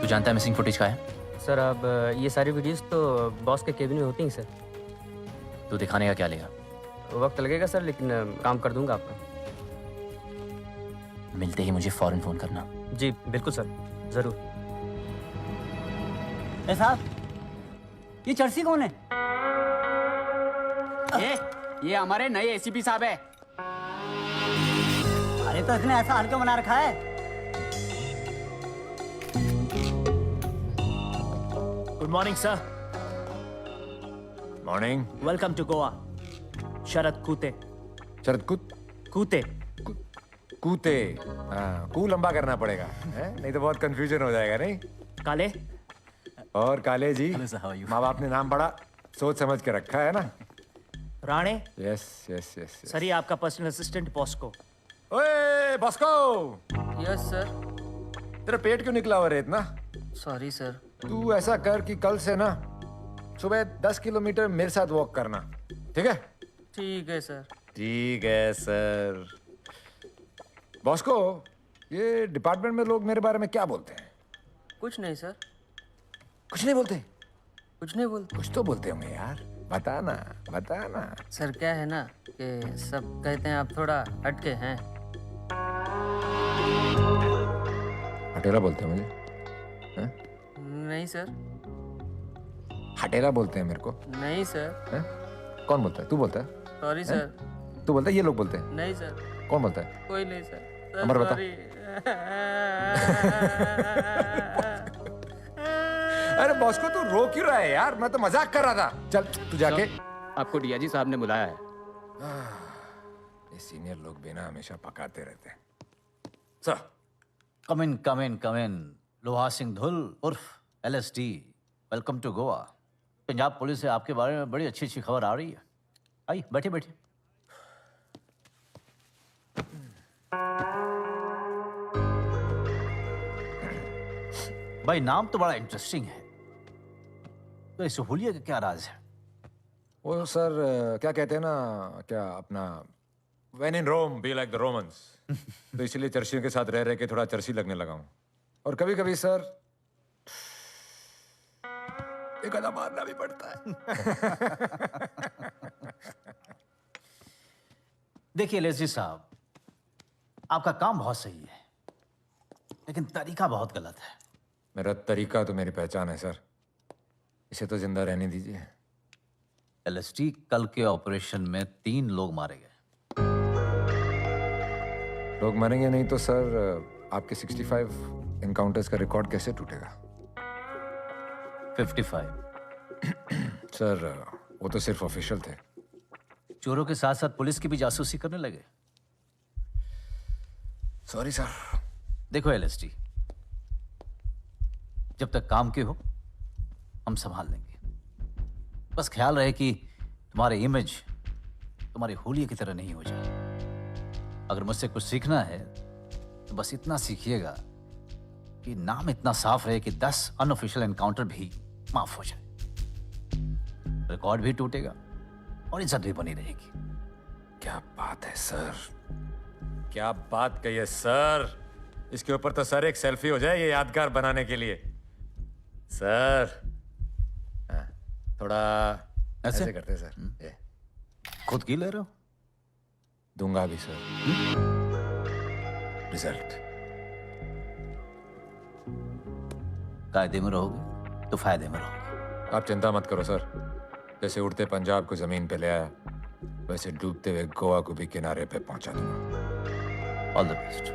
तू जानता है मिसिंग फुटेज का है? सर अब ये सारी वीडियोस तो बॉस के केबिन में होती हैं सर। तू दिखाने का क्या लेगा? वक्त लगेगा सर, लेकिन काम कर दूंगा आपका। मिलते ही मुझे फौरन फोन करना। जी बिल्कुल सर, जरूर। साहब, ये चर्सी कौन है? ये हमारे नए एसीपी साहब है। अरे तो इसने ऐसा हल्का बना रखा है। Good morning sir. Morning. Welcome to Goa. Sharad Kute. Sharad Kute. Kute. हाँ, कू लंबा करना पड़ेगा है? नहीं तो बहुत कंफ्यूजन हो जाएगा। नहीं काले। और काले जी, माँ बाप ने नाम बड़ा सोच समझ के रखा है ना। Rane. Yes yes yes. Sir ये आपका पर्सनल असिस्टेंट बॉस्को। ओए बॉस्को। Yes sir. तेरा पेट क्यों निकला हुआ रे इतना? Sorry sir. तू ऐसा कर कि कल से ना सुबह 10 किलोमीटर मेरे साथ वॉक करना, ठीक है? ठीक है सर। ठीक है सर। बॉस्को, ये डिपार्टमेंट में लोग मेरे बारे में क्या बोलते हैं? कुछ नहीं सर। कुछ नहीं बोलते? कुछ नहीं बोलते। कुछ तो बोलते होंगे यार, बताना बताना। सर क्या है ना कि सब कहते हैं आप थोड़ा हटके हैं। हटेरा बोलते हैं मुझे? हैं? नहीं सर। हटेरा बोलते हैं मेरे को? नहीं सर। हैं? कौन बोलता है? तू बोलता है? Sorry sir. तू बोलता है? ये लोग बोलते हैं? नहीं सर। कौन बोलता है? कोई नहीं सर। अमर बता। अरे बॉस को तू रो क्यों रहा है यार? मैं तो मजाक कर रहा था। चल तू जाके। आपको डीआईजी साहब ने बुलाया है। ये सीनियर लोग भी ना हमेशा पकाते रहते हैं। सर। कम इन लोहा सिंह धुल उर्फ LSD, welcome to Goa. Punjab police से आपके बारे में बड़ी अच्छी खबर आ रही है। आइए बैठिए बैठिए। भाई नाम तो बड़ा इंटरेस्टिंग है, तो इस हुलिया का क्या राज है? वो सर क्या कहते हैं ना, क्या अपना When in Rome, be like the Romans। तो इसलिए चर्चियों के साथ रह रह के थोड़ा चर्ची लगने लगा हूँ। और कभी कभी सर एक आधा मारना भी पड़ता है। देखिए लेजी साहब, आपका काम बहुत सही है, लेकिन तरीका बहुत गलत है। मेरा तरीका तो मेरी पहचान है सर, इसे तो जिंदा रहने दीजिए। LSD, कल के ऑपरेशन में 3 लोग मारे गए। लोग मरेंगे नहीं तो सर आपके 65 एनकाउंटर्स का रिकॉर्ड कैसे टूटेगा? 55। सर वो तो सिर्फ ऑफिशियल थे। चोरों के साथ साथ पुलिस की भी जासूसी करने लगे। Sorry sir. देखो LSD, जब तक काम के हो हम संभाल लेंगे। बस ख्याल रहे कि तुम्हारी इमेज तुम्हारे होलिया की तरह नहीं हो जाए। अगर मुझसे कुछ सीखना है तो बस इतना सीखिएगा कि नाम इतना साफ रहे कि 10 अनऑफिशियल एनकाउंटर भी माफ हो जाए, रिकॉर्ड भी टूटेगा और इज्जत भी बनी रहेगी। क्या बात है सर, क्या बात कही है सर। इसके ऊपर तो सर एक सेल्फी हो जाए ये यादगार बनाने के लिए। सर थोड़ा ऐसे करते हैं सर। ये। खुद की ले रहे हो? दूंगा भी सर। रिजल्ट कायदे में रहोगे तो फायदे में रहोगे। आप चिंता मत करो सर, जैसे उड़ते पंजाब को जमीन पे ले आया वैसे डूबते हुए गोवा को भी किनारे पे पहुंचा दूंगा। All the best.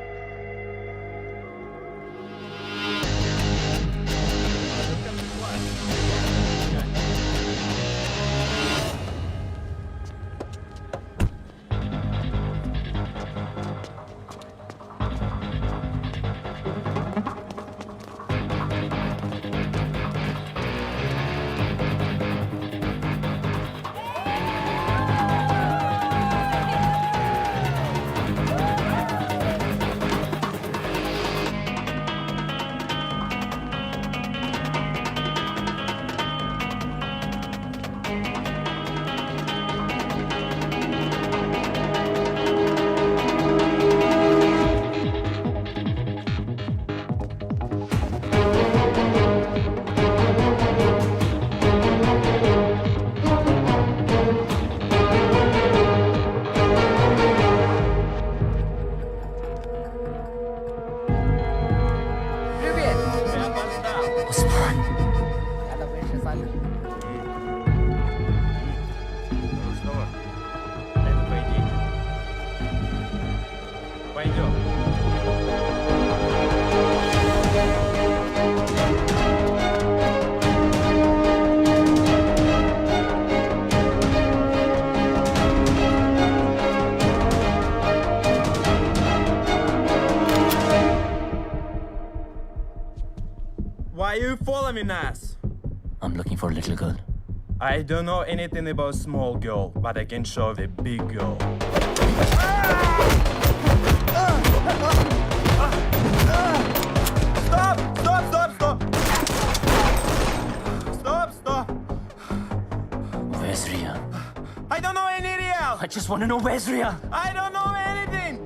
Why you follow me, Nas? I'm looking for a little girl. I don't know anything about small girl, but I can show the big girl. Stop! Stop! Stop! Stop! Stop! Stop! Where's Ria? I don't know any real. I just want to know where's Ria. I don't know anything.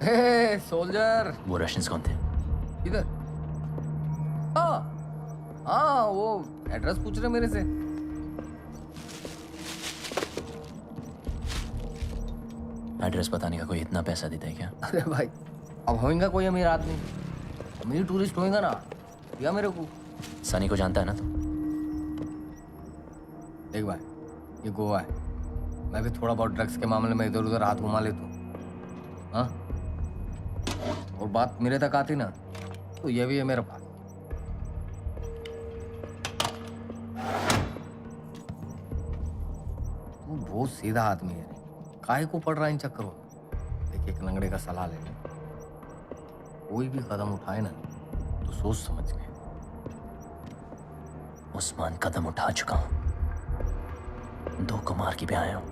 Hey soldier. वो रशियंस कौन थे? इधर। हाँ हाँ, वो एड्रेस पूछ रहे मेरे से। एड्रेस बताने का कोई इतना पैसा देता है क्या? अरे भाई, अब होएगा कोई अमीर आदमी, अमीर टूरिस्ट होएगा ना, या मेरे को। सनी को जानता है ना तू? देख भाई, ये गोवा है, मैं भी थोड़ा बहुत ड्रग्स के मामले में इधर उधर हाथ घुमा लेता हूँ, हाँ? और बात मेरे तक आती ना तो ये भी है मेरे पास। तू बहुत सीधा आदमी है, काहे को पड़ रहा है इन चक्करों में? देख, एक लंगड़े का सलाह ले ले, कोई भी कदम उठाए ना तो सोच समझ के। उस्मान कदम उठा चुका हूं, 2 को मार के भी आया हूं।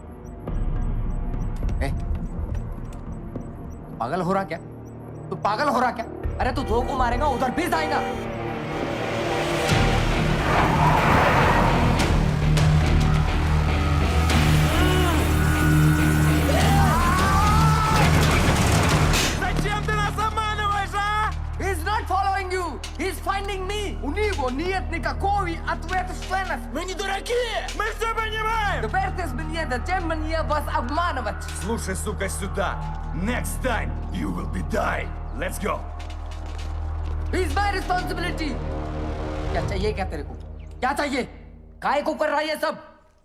पागल हो रहा क्या? तू पागल हो रहा क्या? अरे तू 2 को मारेगा उधर भी जाएगा। Зачем ты нас обманываешь, а? He's not following you. He's finding me. У него нет никакой ответственности. Мы не дураки! Мы все понимаем! Теперь ты мне зачем мне вас обманывать? Слушай, сука, сюда. Next time you will be dying. Let's go. It's my responsibility. क्या चाहिए क्या तेरे को? क्या चाहिए? काहे को कर रहा है ये सब?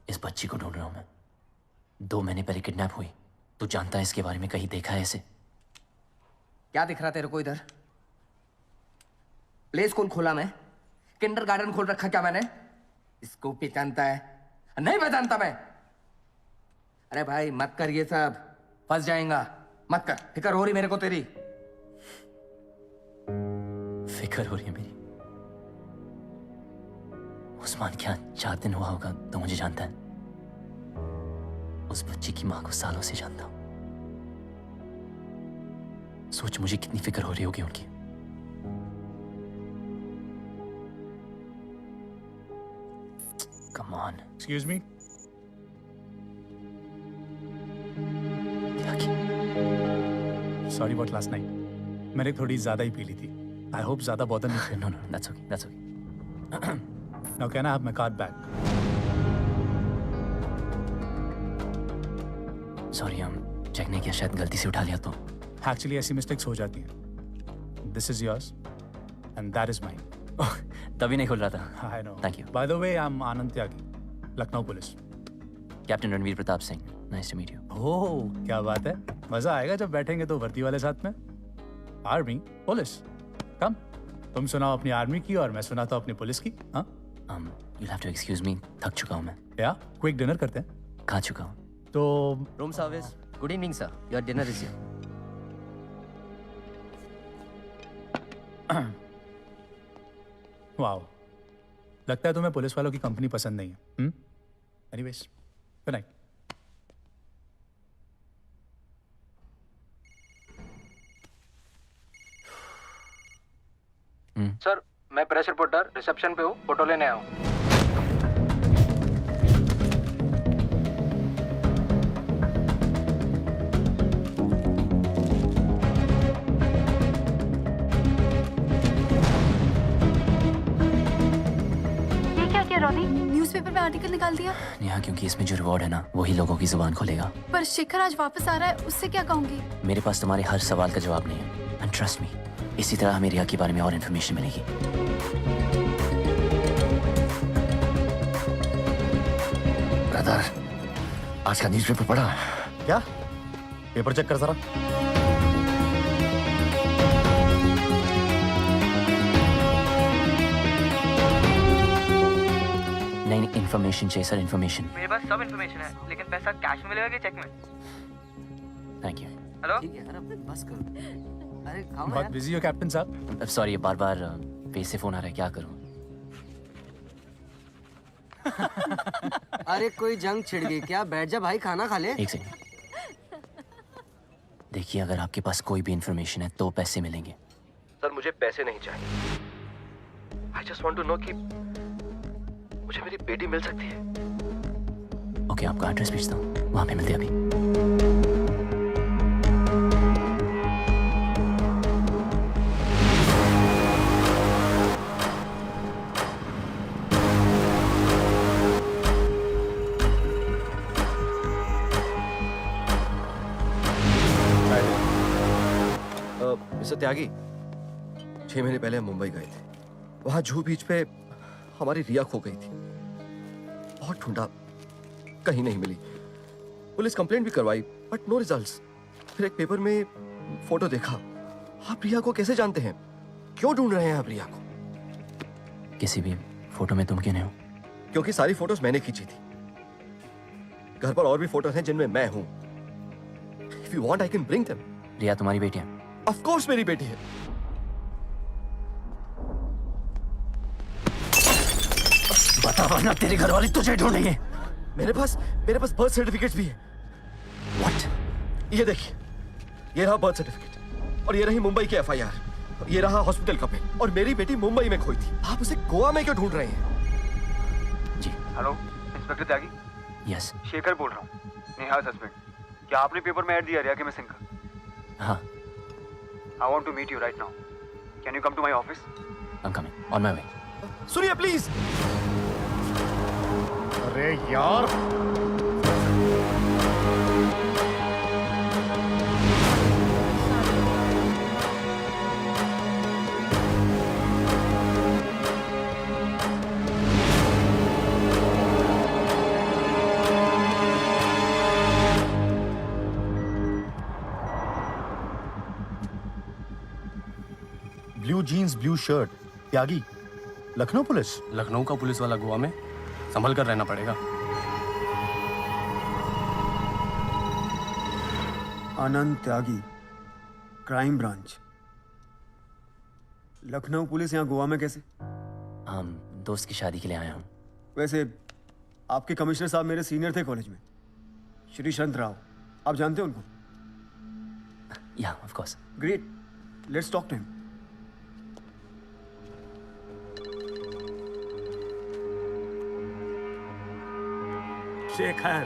इस बच्ची को ढूंढ रहा हूं मैं, 2 महीने पहले किडनैप हुई। तू जानता है इसके बारे में, कहीं देखा है इसे? क्या दिख रहा तेरे को इधर? प्ले स्कूल खोला मैं, किंडर गार्डन खोल रखा क्या मैंने? इसको पहचानता है? नहीं पहचानता मैं। अरे भाई मत कर ये सब, फंस जाएगा। मत कर, फिक्र हो रही मेरे को तेरी। फिक्र हो रही है मेरी? उस्मान क्या 4 दिन हुआ होगा तो मुझे जानता है? उस बच्ची की मां को सालों से जानता हूं। सोच मुझे कितनी फिक्र हो रही होगी उनकी। Come on. Excuse me? Sorry about last night. मैंने थोड़ी ज्यादा ही पी ली थी। आई होप ज्यादा बॉदर नहीं no no that's okay that's okay. Now can I have my card back? Sorry हम चेक नहीं किया, शायद गलती से उठा लिया तो। एक्चुअली ऐसी मिस्टेक्स हो जाती हैं। This is yours and that is mine. तभी नहीं खुल रहा था। I know. Thank you. By the way I am Anand Tyagi, Lucknow police. Captain Ranveer Pratap Singh, nice to meet you. Oh क्या बात है, मजा आएगा जब बैठेंगे तो वर्दी वाले साथ में। आर्मी पुलिस, कम। तुम सुनाओ अपनी आर्मी की और मैं सुनाता हूँ अपनी पुलिस की। हाँ you'll have to excuse me, थक चुका हूँ मैं। या क्विक डिनर करते हैं। खा चुका हूँ। तो room service. Good evening sir, your dinner is here. Wow, लगता है तुम्हें पुलिस वालों की कंपनी पसंद नहीं है। Anyways, good night. सर मैं प्रेस रिपोर्टर रिसेप्शन पे हूँ, फोटो लेने आया हूँ। न्यूज़पेपर में आर्टिकल निकाल दिया। नेहा, क्योंकि इसमें जो रिवॉर्ड है ना वही लोगों की जुबान खोलेगा। पर शेखर आज वापस आ रहा है, उससे क्या कहूंगी? मेरे पास तुम्हारे हर सवाल का जवाब नहीं है। एंड ट्रस्ट मी, इसी तरह हमें रिया के बारे में और इन्फॉर्मेशन मिलेगी। ब्रदर, आज का न्यूज़पेपर पढ़ा? क्या? पेपर चेक कर जरा। नहीं इन्फॉर्मेशन चाहिए सर, इन्फॉर्मेशन। मेरे पास सब इन्फॉर्मेशन है, लेकिन पैसा कैश में मिलेगा कि चेक में? Thank you. हेलो। ठीक है, अरे बस करो। अरे खाओ बहुत यार। बिजी हो कैप्टन साहब। सॉरी, बार बार फेस से फोन आ रहा है, क्या करूं? अरे कोई जंग छिड़ गई क्या? बैठ जा भाई, खाना खा ले। एक सेकंड। देखिए, अगर आपके पास कोई भी इन्फॉर्मेशन है तो पैसे मिलेंगे। सर मुझे पैसे नहीं चाहिए। I just want to know कि मुझे मेरी बेटी मिल सकती है। ओके, आपका एड्रेस भेजता हूँ, वहां पे मिलते हैं अभी। मिस्टर त्यागी, 6 महीने पहले हम मुंबई गए थे। वहां जूहू बीच पे हमारी रिया खो गई थी। बहुत ढूंढा, कहीं नहीं मिली। पुलिस कंप्लेंट भी करवाई, बट नो रिजल्ट्स। फिर एक पेपर में फोटो देखा। आप रिया को कैसे जानते हैं? क्यों ढूंढ रहे हैं आप रिया को? किसी भी फोटो में तुम क्यों नहीं हो? क्योंकि सारी फोटोज मैंने खींची थी। घर पर और भी फोटोज हैं जिनमें मैं हूं। If you want, I can bring them. रिया तुम्हारी बेटी है? Of course मेरी बेटी है। बता वरना तेरे घर वाले तुझे ढूंढेंगे। मेरे पास बर्थ सर्टिफिकेट भी है। What? ये देखिए, ये रहा बर्थ सर्टिफिकेट और ये रही मुंबई की FIR। ये रहा हॉस्पिटल का बिल और मेरी बेटी मुंबई में खोई थी। आप उसे गोवा में क्यों ढूंढ रहे हैं? जी। हेलो, इंस्पेक्टर त्यागी। यस। शेखर बोल रहा हूँ, नेहा हस्बैंड। क्या आपने पेपर में ऐड दिया रिया के मिसिंग का? हाँ। I want to meet you right now. Can you come to my office? I'm coming. On my way. सुनिए प्लीज। अरे यार, ब्लू जीन्स ब्लू शर्ट, त्यागी, लखनऊ पुलिस। लखनऊ का पुलिस वाला गोवा में, संभल कर रहना पड़ेगा। आनंद त्यागी, क्राइम ब्रांच। लखनऊ पुलिस यहाँ गोवा में कैसे? हम दोस्त की शादी के लिए आया हूँ। वैसे आपके कमिश्नर साहब मेरे सीनियर थे कॉलेज में, श्री शंत राव। आप जानते हो उनको? Yeah, of course. Great, let's talk to him. Shekhar,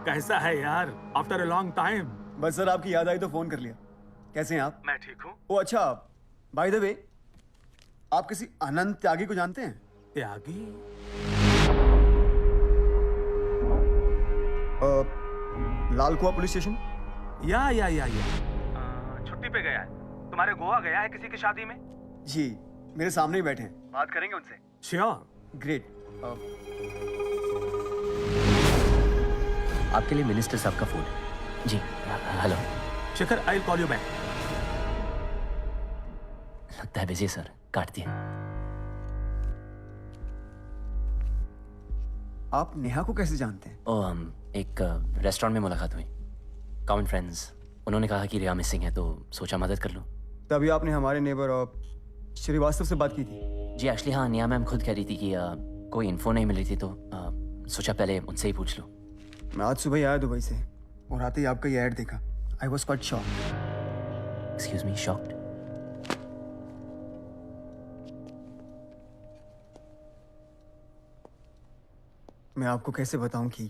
कैसा है यार? After a long time. बस सर, आपकी याद आई तो फोन कर लिया। कैसे हैं आप? मैं ठीक हूँ। ओ अच्छा, बाय द वे, आप किसी अनंत त्यागी को जानते हैं? त्यागी? लाल कुआं पुलिस स्टेशन? या छुट्टी पे गया है। तुम्हारे गोवा गया है किसी की शादी में? जी, मेरे सामने ही बैठे हैं। बात करेंगे उनसे। श्योर। ग्रेट। आपके लिए मिनिस्टर साहब का फोन है। जी hello. Shekhar, I will call you back. लगता है बिजी सर, काट दिया। आप नेहा को कैसे जानते हैं? ओ हम एक रेस्टोरेंट में मुलाकात हुई, कॉमन फ्रेंड्स। उन्होंने कहा कि रिया मिसिंग है तो सोचा मदद कर लूं। तभी आपने हमारे नेबर श्रीवास्तव से बात की थी? जी एक्चुअली हाँ, निया मैम खुद कह रही थी कि कोई इन्फो नहीं मिल रही थी तो सोचा पहले उनसे ही पूछ लूं। मैं आज सुबह ही आया दुबई से और आते ही आपका ये ऐड देखा। I was quite shocked. Excuse me, shocked? मैं आपको कैसे बताऊं कि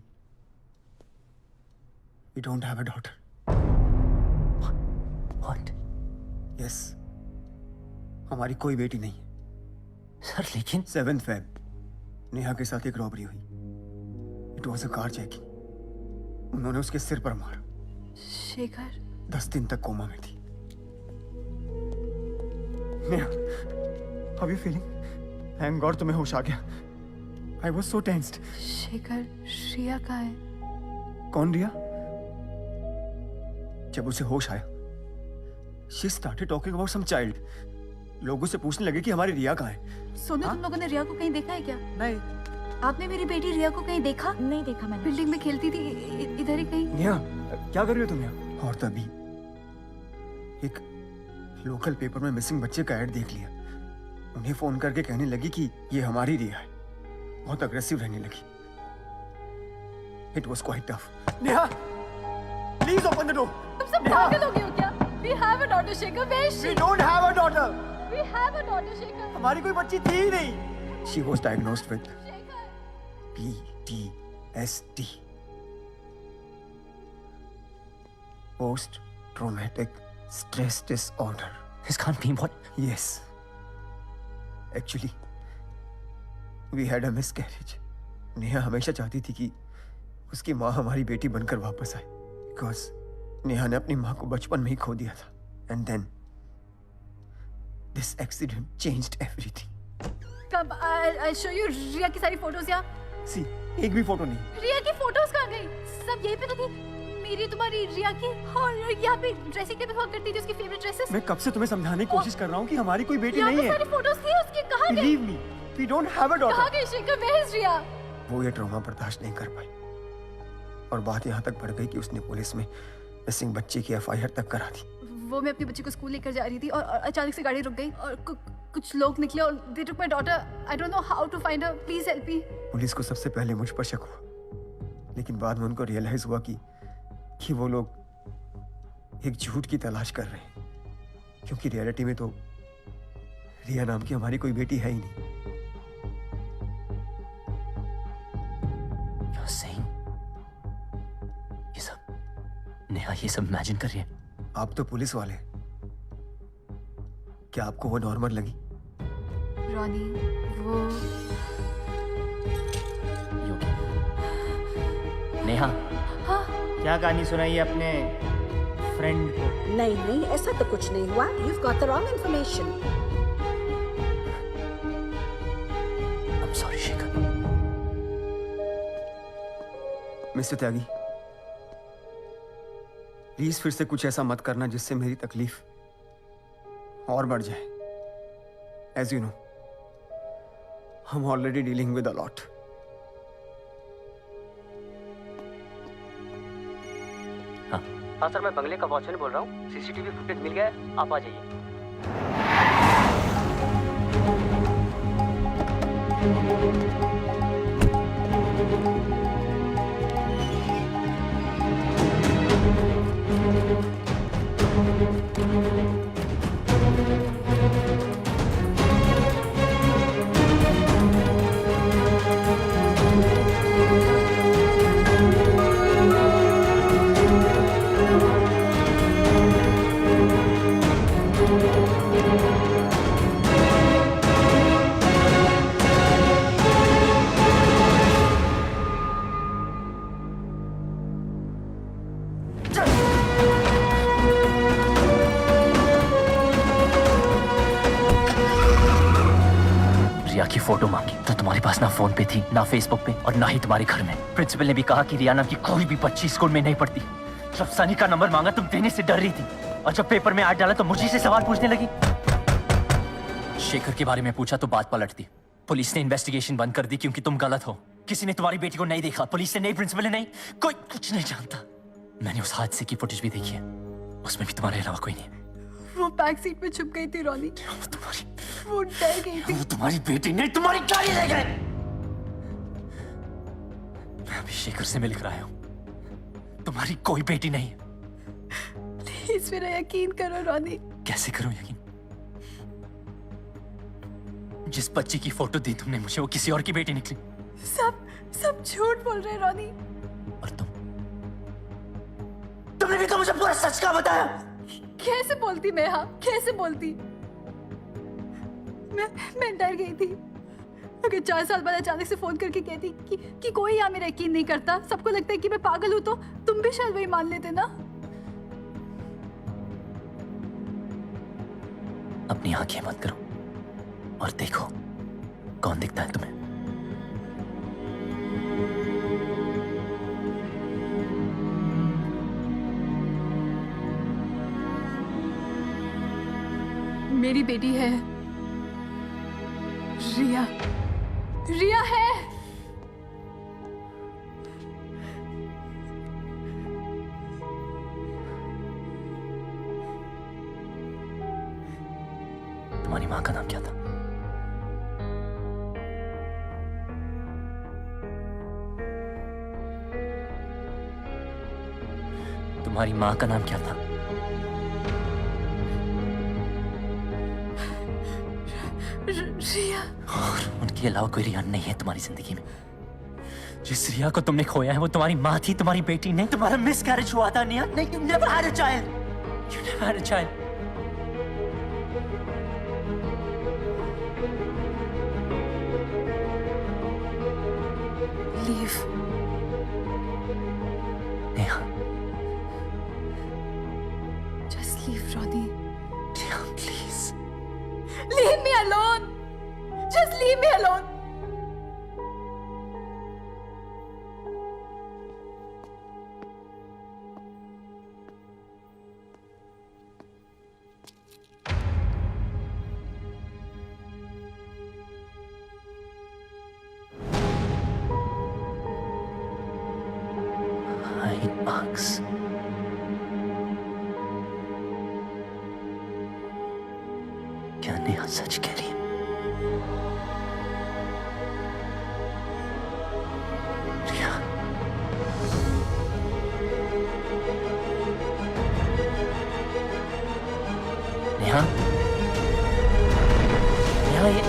we don't have a daughter. What? Yes, हमारी कोई बेटी नहीं है। सर लेकिन 7 फेब नेहा के साथ एक रॉबरी हुई। It was a car checking. उन्होंने उसके सिर पर मारा। शेखर 10 दिन तक कोमा में थी। Neha, how you feeling? Thank God तुम्हें होश आ गया। I was so tensed. Shekhar, Riya कहाँ है? कौन रिया? जब उसे होश आया, she started talking about some child. लोग उससे पूछने लगे कि हमारी रिया कहाँ है। सोनू, तुम लोगों ने रिया को कहीं देखा है क्या? नहीं। आपने मेरी बेटी रिया को कहीं देखा? नहीं देखा मैंने। बिल्डिंग में खेलती थी, इधर ही कहीं। नेहा, क्या कर रही हो तुम यहाँ? और तभी एक लोकल पेपर में मिसिंग बच्चे का ऐड देख लिया। उन्हें फोन करके कहने लगी कि ये हमारी रिया है। बहुत अग्रेसिव रहने लगी। It was quite tough. Neha, please open the door. तुम सब पागल हो गए हो क्या? We have a daughter, Shekhar. Where is she? We don't have a daughter. We have a daughter, Shekhar. हमारी कोई बच्ची थी ही नहीं। She was diagnosed with PTSD, post traumatic stress disorder. This can't be what? Yes. Actually, we had a miscarriage. Neha हमेशा चाहती थी कि उसकी माँ हमारी बेटी बनकर वापस आए, because नेहा ने अपनी माँ को बचपन में ही खो दिया था। And then this accident changed everything. कब? I'll show you रिया की सारी फोटोज यहाँ। See, एक भी फोटो नहीं। रिया की फोटोज कहाँ गई? सब यहीं पे तो थी। मेरी, तुम्हारी, रिया की। और यहाँ पे ड्रेसिंग टेबल हुआ करती थी उसकी फेवरेट ड्रेसेस। मैं कब से तुम्हें समझाने की कोशिश कर रहा हूँ कि हमारी कोई बेटी यहाँ नहीं पे है। सारी फोटोज थी उसकी, कहाँ गई? Believe me, we don't have a daughter. कहाँ गई शेखर? Where is रिया? वो ये ट्रॉमा बर्दाश्त नहीं कर पाई और बात यहाँ तक बढ़ गई कि उसने पुलिस में मिसिंग बच्चे की FIR तक करा दी। वो मैं अपनी बच्ची को स्कूल लेकर जा रही थी और अचानक से गाड़ी रुक गई और कुछ लोग निकले और they took my daughter. I don't know how to find her. Please help me. Police को सबसे पहले मुझ पर शक हुआ, लेकिन बाद में उनको रियलाइज हुआ कि वो लोग एक झूठ की तलाश कर रहे हैं, क्योंकि रियलिटी में तो रिया नाम की हमारी कोई बेटी है ही नहीं। You're saying ये सब नेहा ये सब इमेजिन कर रही है? आप तो पुलिस वाले, क्या आपको वो नॉर्मल लगी? रॉनी, वो नेहा, हाँ? क्या कहानी सुनाई अपने फ्रेंड को? नहीं नहीं, ऐसा तो कुछ नहीं हुआ। You've got the wrong information. I'm sorry, Shekhar. Mister Tyagi, please फिर से कुछ ऐसा मत करना जिससे मेरी तकलीफ और बढ़ जाए। As you know, I'm already dealing with a lot. हाँ सर, मैं बंगले का वॉचमैन बोल रहा हूँ। CCTV फुटेज मिल गया है, आप आ जाइए। फोटो मांगी तो तुम्हारे पास ना फोन पे थी, ना फेसबुक पे, और ना ही तुम्हारे घर में। प्रिंसिपल ने भी कहा कि रिया नाम की कोई भी बच्ची स्कूल में नहीं पढ़ती। जब सनी का नंबर मांगा तुम देने से डर रही थी, और जब पेपर में ऐड डाला तो मुझे से सवाल पूछने लगी। शेखर के बारे में पूछा तो बात पलट दी। पुलिस ने इन्वेस्टिगेशन बंद कर दी क्योंकि तुम गलत हो। किसी ने तुम्हारी बेटी को नहीं देखा, पुलिस ने नहीं, प्रिंसिपल ने नहीं, कोई कुछ नहीं जानता। मैंने उस हादसे की फुटेज भी देखी है, उसमें भी तुम्हारे अलावा कोई नहीं। वो बैक सीट में छुप गई थी रोनी, वो डर गई थी। वो तुम्हारी बेटी नहीं, तुम्हारी गाड़ी ले गए। मैं अभी शेखर से मिलकर आया हूं, तुम्हारी कोई बेटी नहीं है। प्लीज मेरा यकीन करो रोनी। कैसे करूं यकीन? जिस बच्ची की फोटो दी तुमने मुझे वो किसी और की बेटी निकली। सब झूठ बोल रहे रॉनी। और तुमने भी तो मुझे पूरा सच का बताया। कैसे बोलती मैं? हाँ कैसे बोलती? मैं डर गई थी। अगर 4 साल बाद अचानक से फोन करके कहती कि कोई यहाँ मेरा यकीन नहीं करता, सबको लगता है कि मैं पागल हूँ, तो तुम भी शायद वही मान लेते ना। अपनी आंखें मत करो और देखो कौन दिखता है तुम्हें। मेरी बेटी है रिया। रिया है। तुम्हारी माँ का नाम क्या था? तुम्हारी माँ का नाम क्या था? रिया। और उनके अलावा कोई रिया नहीं है तुम्हारी जिंदगी में। जिस रिया को तुमने खोया है वो तुम्हारी माँ थी, तुम्हारी बेटी नहीं। तुम्हारा मिसकैरेज हुआ था निया। नहीं, you never had a child. You never had a child. Leave. Neha. Just leave, Ronnie. Neha, please. Leave me alone. Just leave me alone. Bugs. क्या नेहा सच कह रही है? रिया। नेहा। नेहा ये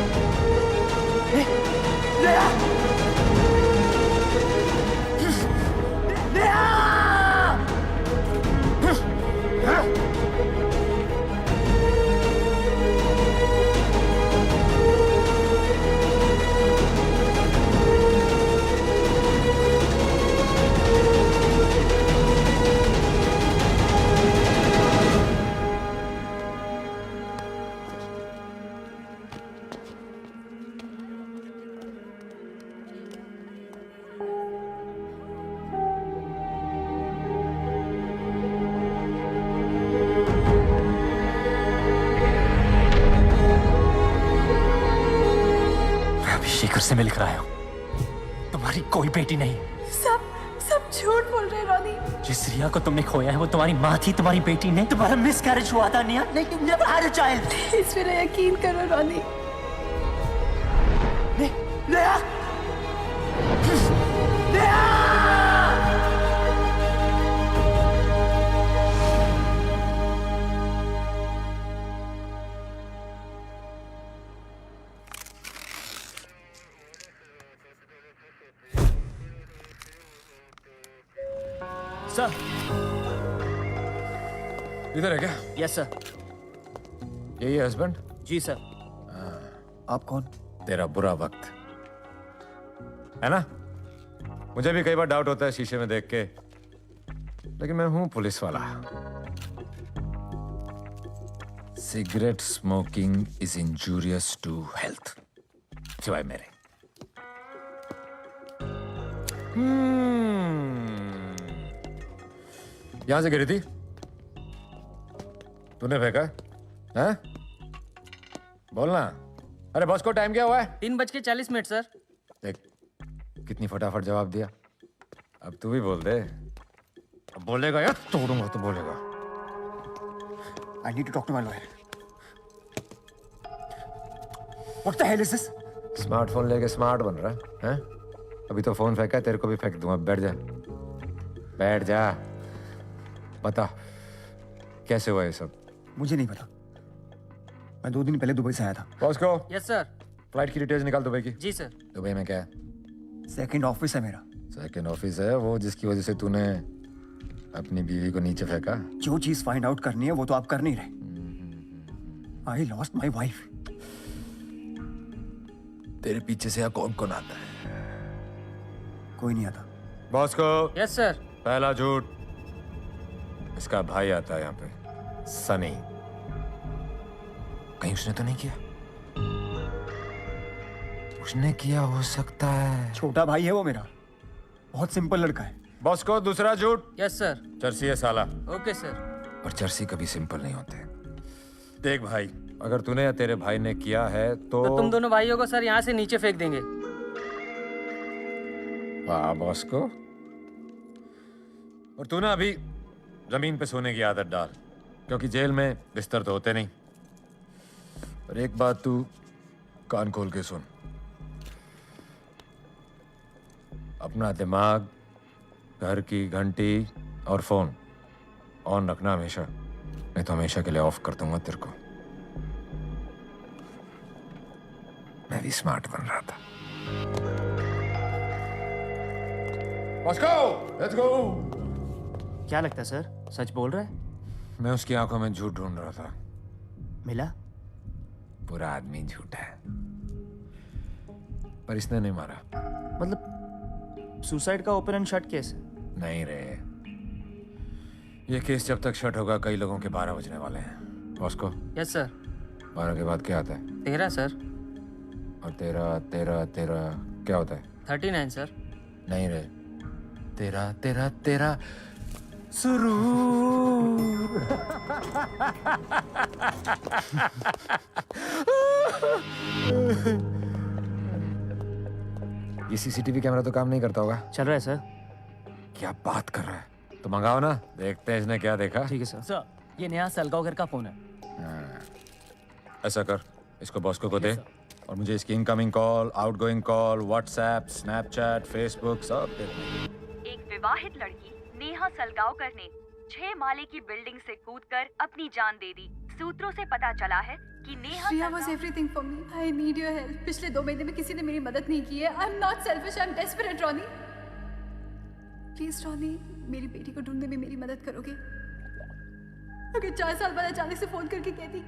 नेहा। शेखर से मिलकर आया हूं। तुम्हारी कोई बेटी नहीं। सब झूठ बोल रहे रॉनी। जिस रिया को तुमने खोया है वो तुम्हारी माँ थी, तुम्हारी बेटी नहीं। तुम्हारा मिसकैरेज हुआ था निया। नहीं, you never had a child. Please मेरा यकीन करो रॉनी। नेहा। नेहा। सर। इधर है क्या? Yes sir. यही है हस्बैंड? जी सर। आप कौन? तेरा बुरा वक्त है ना? मुझे भी कई बार डाउट होता है शीशे में देख के, लेकिन मैं हूं पुलिस वाला। Cigarette smoking is injurious to health. सिवाय मेरे। यहां से गिरी थी? तूने फेंका है? बोलना। अरे बॉस को टाइम क्या हुआ है? 3:40 सर। देख कितनी फटाफट जवाब दिया। अब तू भी बोल दे। अब बोलेगा यार, तोड़ूंगा तो बोलेगा। I need to talk to my lawyer. What the hell is this? Smartphone लेके स्मार्ट बन रहा है? अभी तो फोन फेंका है, तेरे को भी फेंक दूंगा। बैठ जा, बैठ जा। बता कैसे हुआ ये सब? मुझे नहीं पता। मैं 2 दिन पहले दुबई से आया था। बॉस को यस सर। फ्लाइट की डिटेल्स निकाल दुबई की। जी सर। दुबई में क्या है? सेकंड ऑफिस है मेरा। सेकंड ऑफिस है वो जिसकी वजह से तूने अपनी बीवी को नीचे फेंका? जो चीज फाइंड आउट करनी है वो तो आप कर नहीं रहे। I lost my wife. तेरे पीछे से कौन कौन आता है? कोई नहीं आता। बॉस को। Yes sir. पहला झूठ, इसका भाई आता है यहाँ पे, सनी। कहीं उसने तो नहीं किया? उसने किया हो सकता है। छोटा भाई है वो मेरा, बहुत सिंपल लड़का है। बॉस को दूसरा झूठ। Yes sir. चर्सी है साला। Okay sir. और चर्सी कभी सिंपल नहीं होते। देख भाई, अगर तूने या तेरे भाई ने किया है तो तुम दोनों भाइयों को सर यहाँ से नीचे फेंक देंगे। वाह बॉस को। और तू ना अभी जमीन पे सोने की आदत डाल, क्योंकि जेल में बिस्तर तो होते नहीं। और एक बात तू कान खोल के सुन, अपना दिमाग, घर की घंटी और फोन ऑन रखना हमेशा, नहीं तो हमेशा के लिए ऑफ कर दूंगा तेरे को। मैं भी स्मार्ट बन रहा था। Let's go! Let's go! क्या लगता है सर, सच बोल रहा है? मैं उसकी आंखों में झूठ ढूंढ रहा था। मिला? पूरा आदमी झूठा है, पर इसने नहीं मारा। मतलब सुसाइड का ओपन एंड शट केस? नहीं रे, ये केस जब तक शट होगा कई लोगों के 12 बजने वाले हैं। बॉस को। Yes sir. 12 के बाद क्या आता है? 13 सर। और 13 क्या होता है? 39 सर। नहीं रे, 13 सुरूर। ये सीसीटीवी कैमरा तो काम नहीं करता होगा? चल रहा है सर। क्या बात कर रहा है? तो मंगाओ ना, देखते हैं इसने क्या देखा। ठीक है सर। सर, ये नया सलगावकर का फोन है। ऐसा कर, इसको बॉस्को को दे और मुझे इसकी incoming call, outgoing call, WhatsApp, Snapchat, Facebook सब दे। एक विवाहित लड़की नेहा सलगावकर ने 6 माले की बिल्डिंग से कूदकर अपनी जान दे दी। सूत्रों से पता चला है कि Neha Shreya was everything for me. I need your help. पिछले 2 महीने में किसी ने मेरी मदद नहीं की है। I'm not selfish. I'm desperate, Ronnie. Please, Ronnie, मेरी बेटी को ढूंढने में मेरी मदद करोगे? अगर 4 साल बाद अचानक से फोन करके कहती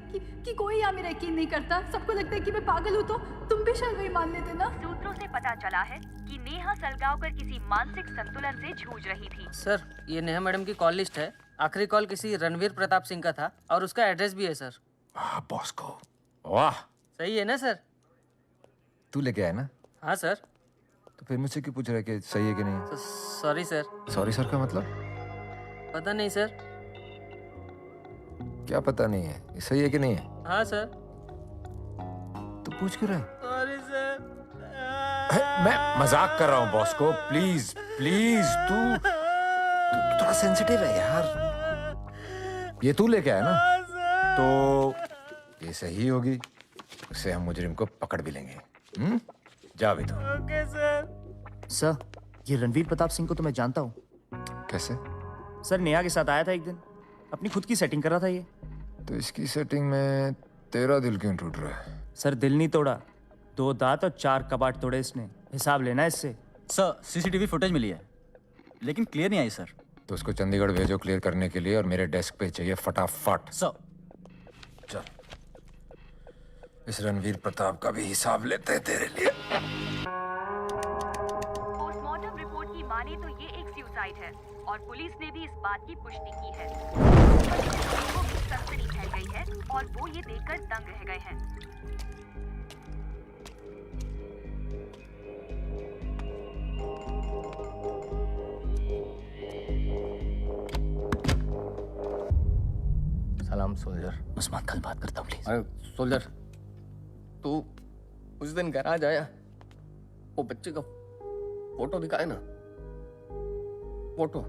कि कोई यहाँ मेरा यकीन नहीं करता, सबको लगता है कि मैं पागल हूँ, तो तुम भी शायद वही मान लेते ना। सूत्रों से पता चला है कि नेहा सलगावकर किसी मानसिक संतुलन से जूझ रही थी। सर, ये नेहा मैडम की कॉल लिस्ट है। आखिरी कॉल किसी रणवीर प्रताप सिंह का था और उसका एड्रेस भी है सर। बॉस को। वाह, सही है ना सर? तू लेके आया ना? हाँ सर। तो फिर मुझसे क्यों पूछ रहा है कि सही है कि नहीं? Sorry sir. सॉरी सर का मतलब? पता नहीं सर। क्या पता नहीं है? ये सही है कि नहीं है? हाँ सर। तो पूछ क्यों रहा है? Sorry sir. मैं मजाक कर रहा हूँ बॉस को। प्लीज प्लीज, तू थोड़ा सेंसिटिव है यार। ये तू लेके आया ना, तो ये सही होगी। उससे हम मुजरिम को पकड़ भी लेंगे। जा भी तो। Okay sir. सर, ये रणवीर प्रताप सिंह को तो मैं जानता हूँ। कैसे? सर, नेहा के साथ आया था एक दिन, अपनी खुद की सेटिंग कर रहा था ये। तो इसकी सेटिंग में तेरा दिल क्यों टूट रहा है? सर, दिल नहीं तोड़ा, 2 दांत और 4 कबाड़ तोड़े इसने। हिसाब लेना है इससे। सर, सीसीटीवी फुटेज मिली है, लेकिन क्लियर नहीं आई सर। तो उसको चंडीगढ़ भेजो क्लियर करने के लिए, और मेरे डेस्क पे चाहिए फटाफट। सर। चल, इस रणवीर प्रताप का भी हिसाब लेते हैं तेरे लिए। पोस्टमार्टम रिपोर्ट की माने तो ये एक सुसाइड है और पुलिस ने भी इस बात की पुष्टि की है। लोगों की सनसनी फैल गई है और वो ये देखकर दंग रह गए हैं। कम सोल्जर। उस्मान कल बात करता हूँ प्लीज। अरे सोल्जर, तू उस दिन गैराज आया, वो बच्चे का फोटो दिखाए ना, फोटो।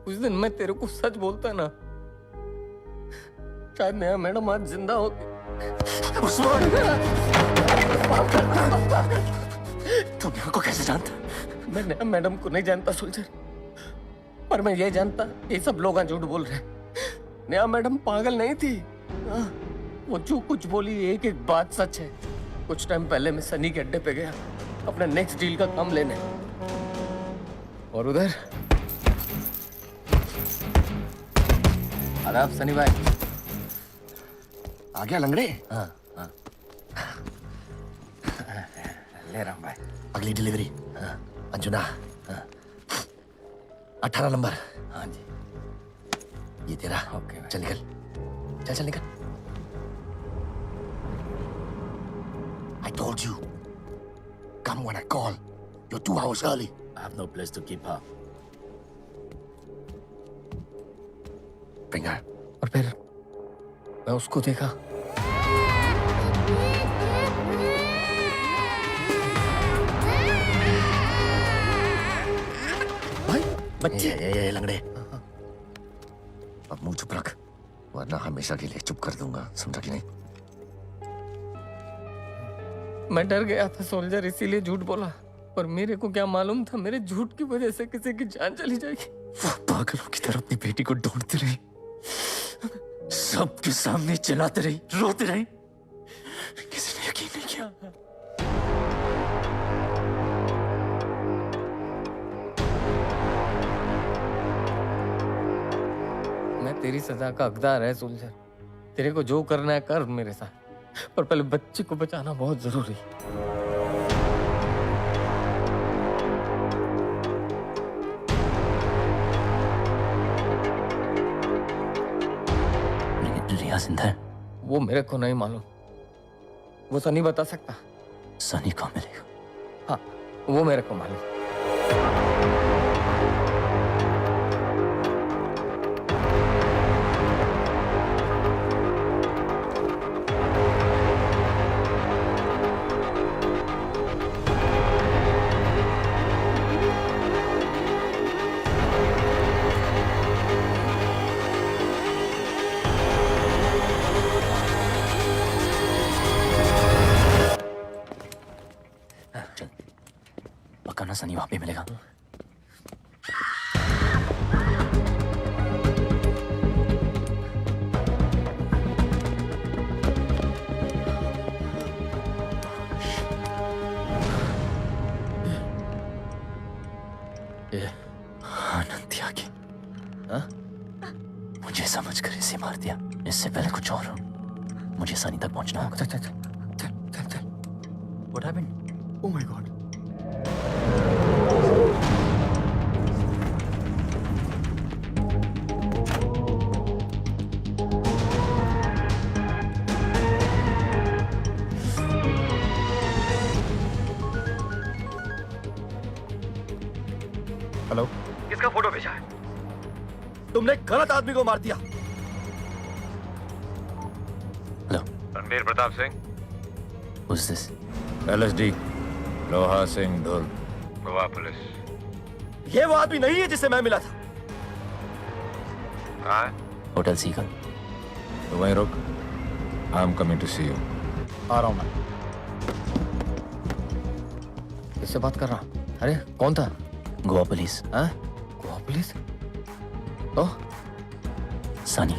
उस दिन मैं तेरे को सच बोलता ना, शायद नया मैडम आज जिंदा होती। तुम मेरे को कैसे जानता? मैं नया मैडम को नहीं जानता सोल्जर, पर मैं ये जानता ये सब लोग झूठ बोल रहे हैं। नया मैडम पागल नहीं थी। वो जो कुछ बोली एक एक बात सच है। कुछ टाइम पहले मैं सनी के अड्डे पे गया अपने नेक्स्ट डील का काम लेने, और उधर आदाब सनी भाई। आ गया लंगड़े? हाँ हाँ ले रहा हूँ भाई। अगली डिलीवरी अंजुना 18 नंबर। हाँ जी ये तेरा। ओके चल निकल, चल चल निकल। I told you, come when I call. You're 2 hours early. I have no place to keep her. Bring her. और फिर मैं उसको देखा, भाई बच्चे। ये लंगड़े, अब मुंह चुप रख, वरना हमेशा के लिए चुप कर दूंगा, समझा कि नहीं? मैं डर गया था सोल्जर, इसीलिए झूठ बोला। पर मेरे को क्या मालूम था मेरे झूठ की वजह से किसी की जान चली जाएगी। वो पागलों की तरह अपनी बेटी को ढूंढती रही, सबके सामने चिल्लाती रही, रोती रही, किसी ने यकीन नहीं किया। मैं तेरी सजा का हकदार है सोल्जर, तेरे को जो करना है कर मेरे साथ, पर पहले बच्चे को बचाना बहुत जरूरी है। लेकिन रिया जिंदा है? वो मेरे को नहीं मालूम, वो सनी बता सकता। सनी कहाँ मिलेगा? हाँ वो मेरे को मालूम। पक्का ना सनी वहां पे मिलेगा? आनंद त्यागी, मुझे समझकर इसे मार दिया। इससे पहले कुछ और हो, मुझे सनी तक पहुंचना होगा। चल चल चल। What happened? Oh my God. Hello, किसका फोटो भेजा है? तुमने गलत आदमी को मार दिया। Hello, Ranbir Pratap Singh. Who's this? LSD, लोहा सिंह धुल, गोवा पुलिस। ये वो आदमी नहीं है जिससे मैं मिला था। कहाँ है? होटल सीकर। तो वहीं रुक, I am coming to see you. आ रहा हूँ मैं। किससे बात कर रहा? अरे कौन था? गोवा पुलिस। हाँ गोवा पुलिस? तो सनी।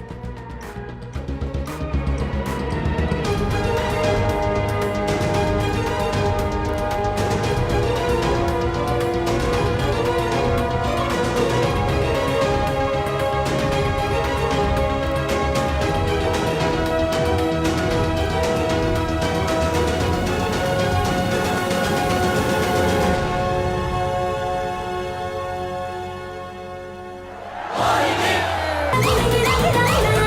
Bye.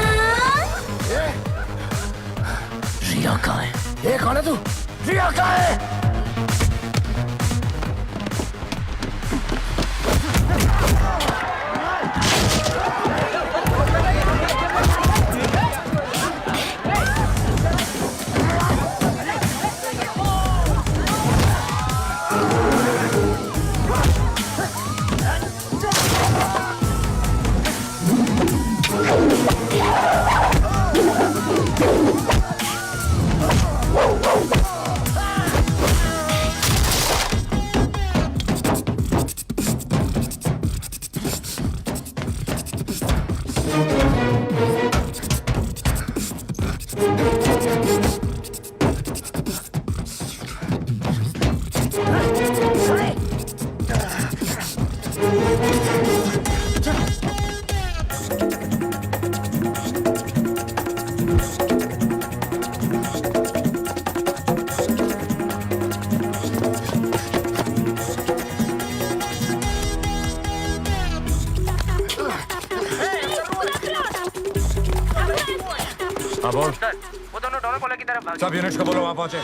बोल। सर वो दोनों डोनापोला की तरफ भाग सब यूनिट्स को बोलो वहां पहुंचे।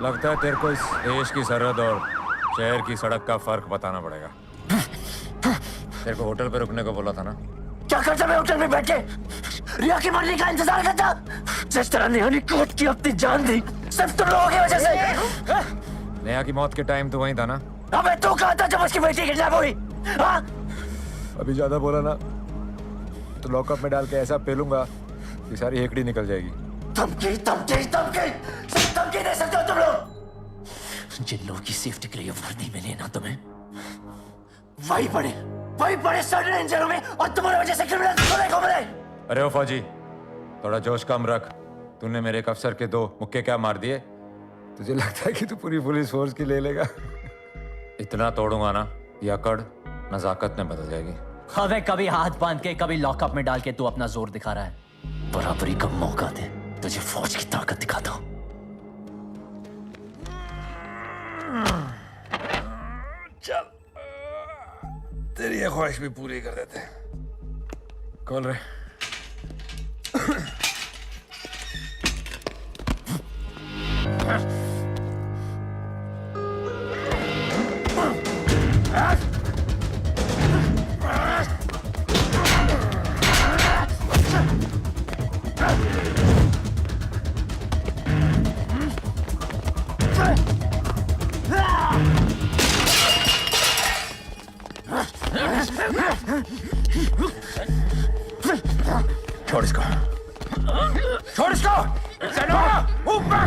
लगता है तेरे को इस देश की सरहद और शहर की सड़क का फर्क बताना पड़ेगा। तेरे को होटल पे रुकने को बोला था ना? क्या करता मैं होटल में बैठ के रिया के मरने का इंतजार करता? जिस तरह नेहा ने कोर्ट की अपनी जान दी सिर्फ तुम लोगों की वजह से। नेहा की मौत के टाइम तो वहीं था ना? अबे तू कहाँ था जब उसकी बेटी किडनैप हुई? हाँ? अभी ज्यादा बोला ना तो लॉकअप में डाल के ऐसा पेलूंगा कि सारी हेकड़ी निकल जाएगी। धमकी धमकी धमकी सिर्फ धमकी दे सकते हो तुम लोग। जिन लोगों की सेफ्टी के लिए वर्दी मिली ना तुम्हें वही पड़े सड़ रेंजरों में और तुम्हारी वजह से क्रिमिनल को मिले। अरे ओ फौजी थोड़ा जोश कम रख। तूने मेरे एक अफसर के 2 मुक्के क्या मार दिए? तुझे लगता है कि तू पूरी पुलिस फोर्स की ले लेगा? इतना तोड़ूंगा ना ये अकड़ नजाकत में बदल जाएगी। हमें कभी हाथ बांध के कभी लॉकअप में डाल के तू अपना जोर दिखा रहा है। बराबरी का मौका दे तुझे फौज की ताकत दिखाता हूं। चल तेरी ये ख्वाहिश भी पूरी कर देते हैं। कौन रे? छोड़ इसको, छोड़ इसको, ऊपर।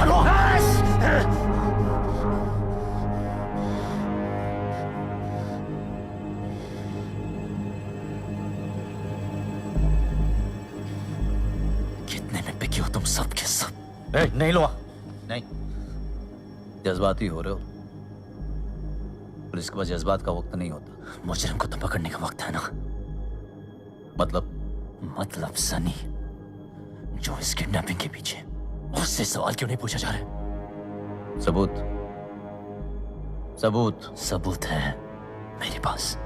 कितने में बिके हो तुम सब के सब? नहीं लो नहीं, जज्बाती हो रहे हो। पुलिस के पास जज्बात का वक्त नहीं होता। मुजरिम को तो पकड़ने का वक्त है ना। मतलब सनी जो इस किडनैपिंग के पीछे, उससे सवाल क्यों नहीं पूछा जा रहा? सबूत है मेरे पास।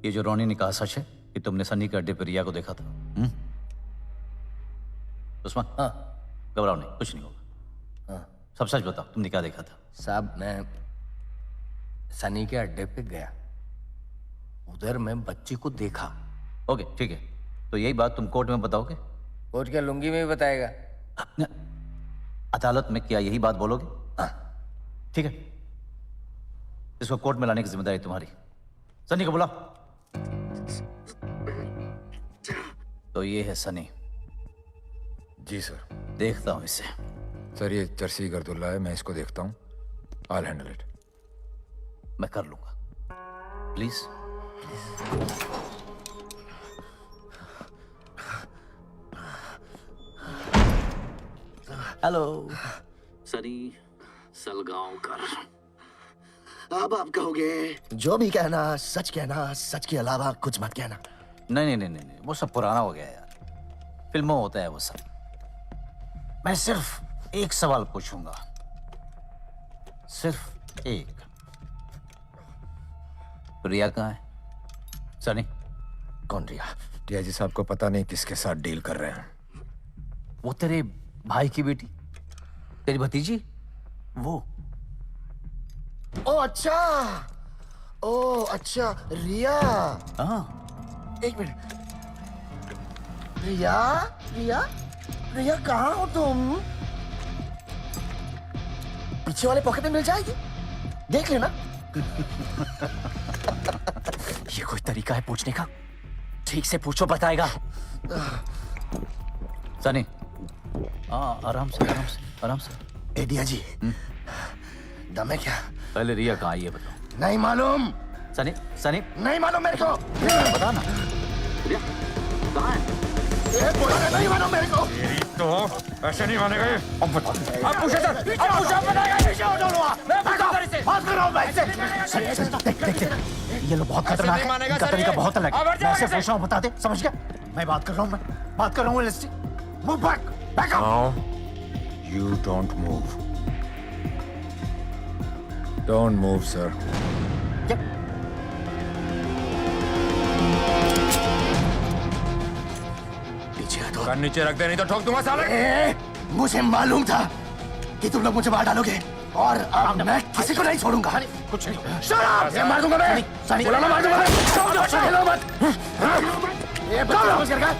ये जो रोनी ने कहा सच है कि तुमने सनी के अड्डे पर रिया को देखा था? उस्मान, हाँ, घबराओ नहीं, कुछ नहीं होगा। हाँ, सब सच बताओ, तुमने क्या देखा था? साहब मैं सनी के अड्डे पे गया, उधर मैं बच्ची को देखा। ओके ठीक है, तो यही बात तुम कोर्ट में बताओगे? कोर्ट क्या लुंगी में ही बताएगा? अदालत में क्या यही बात बोलोगे? हाँ ठीक है, इसको कोर्ट में लाने की जिम्मेदारी तुम्हारी। सनी को बुलाओ। तो ये है सनी। जी सर। देखता हूं इसे। सर ये चर्सी गर्दुल्ला है, मैं इसको देखता हूँ। I'll handle it। मैं कर लूंगा, प्लीज। हेलो सनी सलगांवकर। अब आप कहोगे जो भी कहना सच कहना, सच के अलावा कुछ मत कहना। नहीं, वो सब पुराना हो गया यार, फिल्मों होता है वो सब। मैं सिर्फ एक सवाल पूछूंगा, सिर्फ एक। रिया कहाँ है? सनी, कौन रिया? रिया जी साहब को पता नहीं किसके साथ डील कर रहे हैं। वो तेरे भाई की बेटी, तेरी भतीजी, वो। ओ अच्छा, रिया। हाँ, एक मिनट। रिया कहाँ हो तुम? पीछे वाले पॉकेट में मिल जाएगी, देख लेना। ये कोई तरीका है पूछने का? ठीक से पूछो, बताएगा। सनी, आराम से। एडिया जी, दम है क्या? पहले रिया कहाँ आई है बताओ। नहीं मालूम। सनी नहीं मालूम मेरे को। बता ना। रिया कहाँ है? नहीं मालूम मेरे को। तेरी तो ऐसे नहीं मानेगा ये। अब बता। अब पूछे सर, अब पूछे बताएगा। मैं बात कर रहा हूँ भाई। देख, ये लोग बहुत खतरनाक है, इनका तरीका बहुत अलग है। मैं ऐसे पूछ रहा हूँ, बता दे, समझ गया? मैं बात कर रहा हूँ LST. Move back up. Now you don't move. Don't move, sir. पीछे हटो। कान नीचे रख दे, नहीं तो ठोक दूंगा साले। मुझे मालूम था कि तुम लोग मुझे मार डालोगे, और अब मैं किसी को नहीं छोड़ूंगा। कुछ नहीं। Shut up! मार दूंगा मैं। बोला ना, मार दूंगा मैं। खेलो मत। ये बच्चा कर रहा।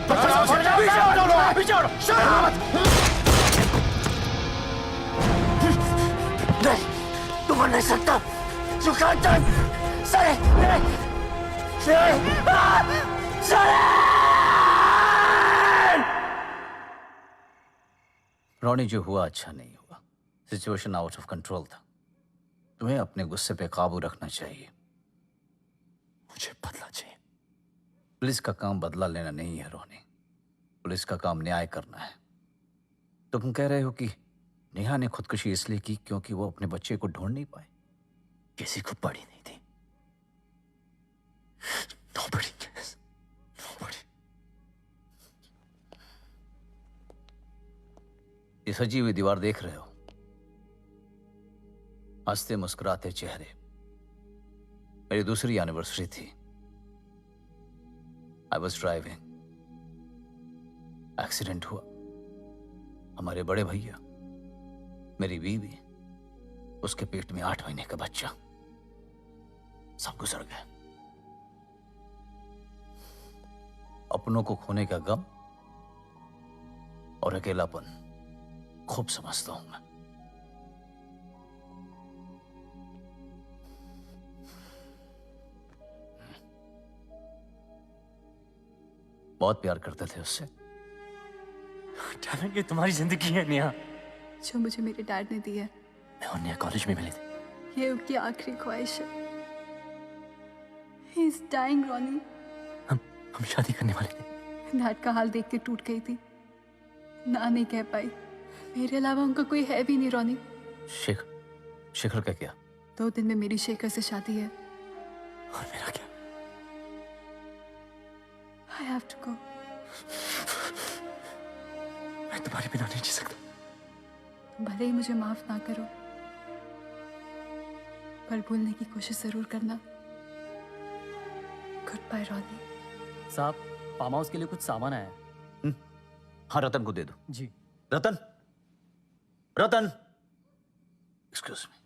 पीछे हटो। Shut up! नहीं, तुम मर नहीं सकता। You can't turn. रोनी, जो हुआ अच्छा नहीं हुआ। सिचुएशन आउट ऑफ कंट्रोल था। तुम्हें अपने गुस्से पे काबू रखना चाहिए। मुझे बदला चाहिए। पुलिस का काम बदला लेना नहीं है रोनी, पुलिस का काम न्याय करना है। तुम कह रहे हो कि नेहा ने खुदकुशी इसलिए की क्योंकि वो अपने बच्चे को ढूंढ नहीं पाए। किसी को पड़ी नहीं थी। Nobody cares. Nobody. ये सजी हुई दीवार देख रहे हो? हंसते मुस्कुराते चेहरे। मेरी दूसरी एनिवर्सरी थी। आई वॉज ड्राइविंग, एक्सीडेंट हुआ। हमारे बड़े भैया, मेरी बीवी, उसके पेट में 8 महीने का बच्चा, सब गुजर गए। अपनों को खोने का गम और अकेलापन खूब समझता हूं मैं। बहुत प्यार करते थे उससे। ये तुम्हारी जिंदगी है नेहा, जो मुझे मेरे डैड ने दी है। मैं और नेहा कॉलेज में मिले थे। ये उसकी आखिरी ख्वाहिश है। He is dying, रोनी। हम शादी करने वाले थे। डैड का हाल देख के टूट गई थी, ना नहीं कह पाई। मेरे अलावा उनका कोई है भी नहीं रोनी। शेखर का क्या? 2 दिन में मेरी शेखर से शादी है। और मेरा क्या? I have to go. मैं तुम्हारे बिना नहीं जी सकता। भले ही मुझे माफ ना करो, पर भूलने की कोशिश जरूर करना। गुड बाय रोनी। साहब, फार्म हाउस के लिए कुछ सामान आया है। हाँ, रतन को दे दो। जी। रतन, एक्सक्यूज मी।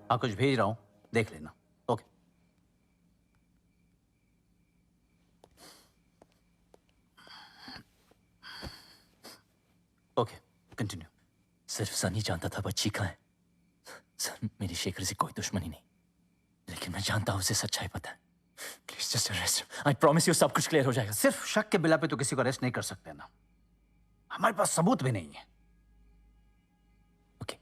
हाँ, कुछ भेज रहा हूं, देख लेना। ओके। Okay continue. सिर्फ सन ही जानता था बच्ची कहाँ है। सन, मेरी शेखर से कोई दुश्मनी नहीं, लेकिन मैं जानता हूँ उसे सच्चाई पता है। Please just arrest him. I promise you सब कुछ क्लियर हो जाएगा। सिर्फ शक के बिला पे तो किसी को अरेस्ट नहीं कर सकते ना, हमारे पास सबूत भी नहीं है। ओके।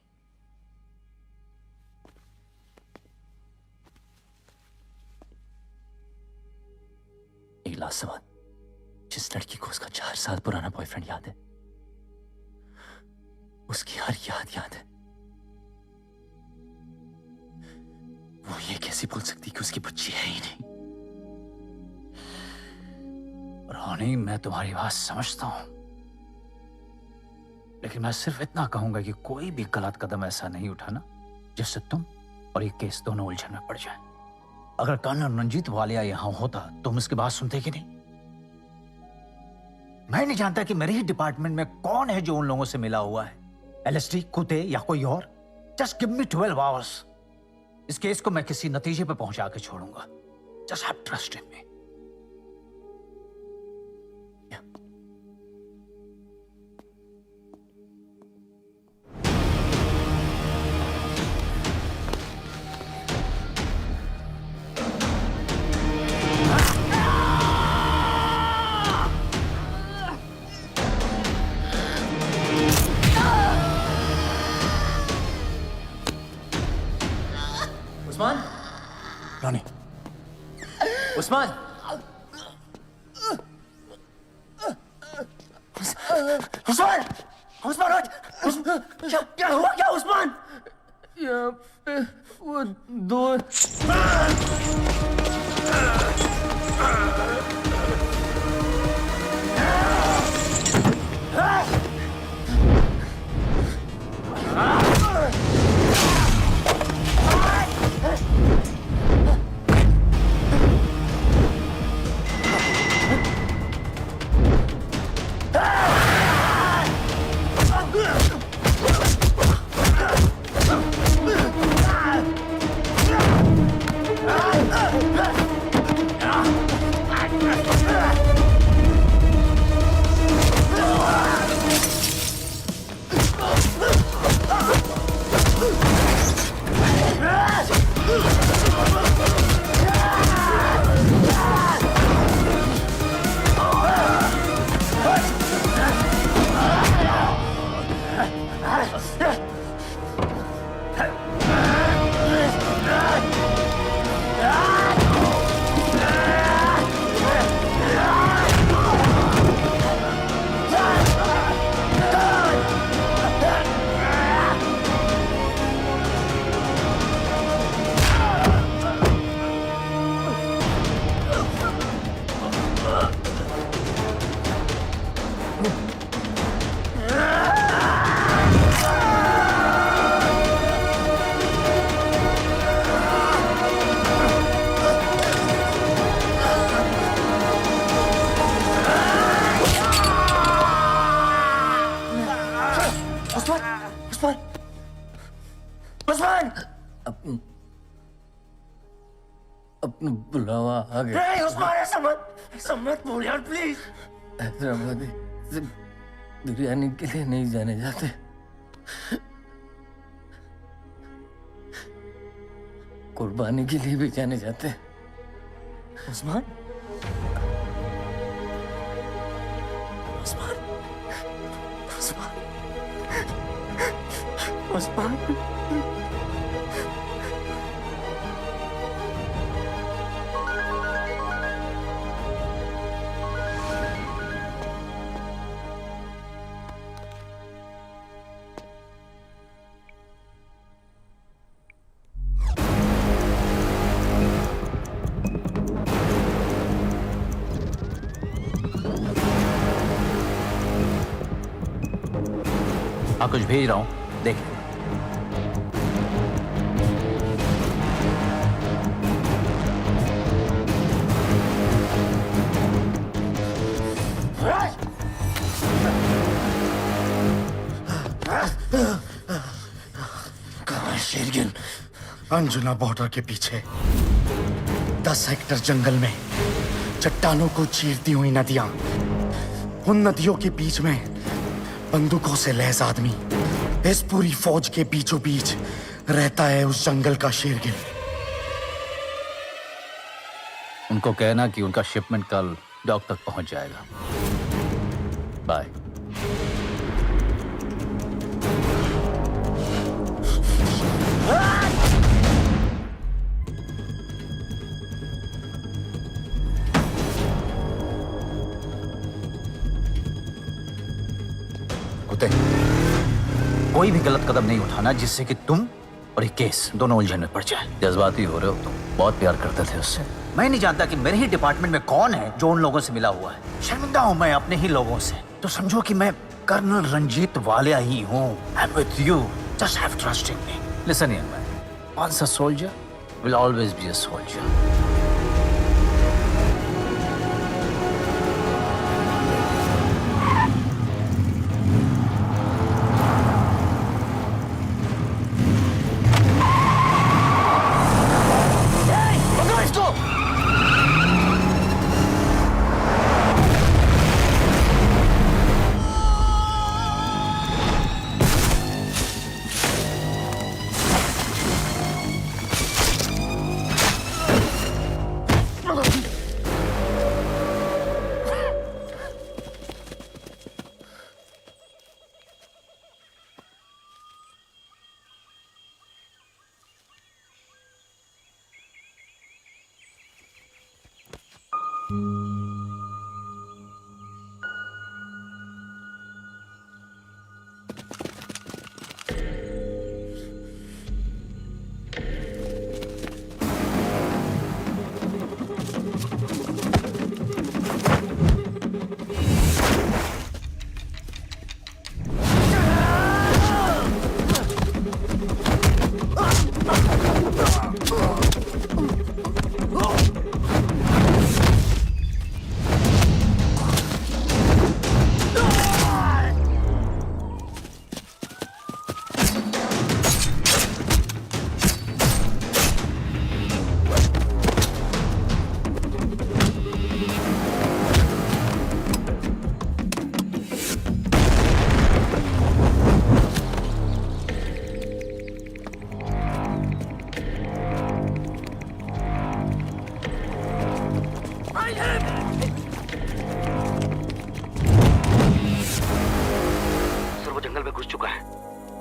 एक लास्ट सवाल, जिस लड़की को उसका 4 साल पुराना बॉयफ्रेंड याद है, उसकी हर याद है, वो ये कैसे बोल सकती कि उसकी बच्ची है ही नहीं? रोनी, मैं तुम्हारी बात समझता हूं, लेकिन मैं सिर्फ इतना कहूंगा कि कोई भी गलत कदम ऐसा नहीं उठाना जिससे तुम और ये केस दोनों उलझन में पड़ जाए। अगर कर्नल रंजीत वालिया यहां होता तुम इसकी बात सुनते कि नहीं? मैं नहीं जानता कि मेरे ही डिपार्टमेंट में कौन है जो उन लोगों से मिला हुआ है, एलएसडी, कुत्ते या कोई और। Just give me 12 hours. इस केस को मैं किसी नतीजे पे पहुंचा के छोड़ूंगा। जस्ट हैव ट्रस्ट इन मी। उस्मान, रोनी, उस्मान, उस्मान, उस्मान उठ! क्या हुआ क्या उस्मान? यहाँ पे वो दो अपना बुलावा आ गया। उस्मान, ऐसा मत बोल यार प्लीज। हैदराबादी सिर्फ बिरयानी के लिए नहीं जाने जाते, कुर्बानी के लिए भी जाने जाते। उस्मान, उस्मान, उस्मान, उस्मान। हाँ, कुछ भेज रहा हूँ, देख। कहाँ है शेरगिल? अंजुना बॉर्डर के पीछे 10 हेक्टेयर जंगल में चट्टानों को चीरती हुई नदियां, उन नदियों के बीच में बंदूकों से लैस आदमी इस पूरी फौज के बीचों बीच रहता है उस जंगल का शेरगिल। उनको कहना कि उनका शिपमेंट कल डॉक तक पहुंच जाएगा। बाय। कुत्ते, कोई भी गलत कदम नहीं उठाना जिससे कि तुम और ये केस दोनों उलझन में पड़ जाए। जज्बाती हो रहे हो तुम। बहुत प्यार करते थे उससे। मैं नहीं जानता कि मेरे ही डिपार्टमेंट में कौन है जो उन लोगों से मिला हुआ है। शर्मिंदा हूं मैं अपने ही लोगों से। तो समझो कि मैं कर्नल रंजीत वालिया ही हूँ। I am with you, just have trust in me. Listen here man, once a soldier will always be a soldier.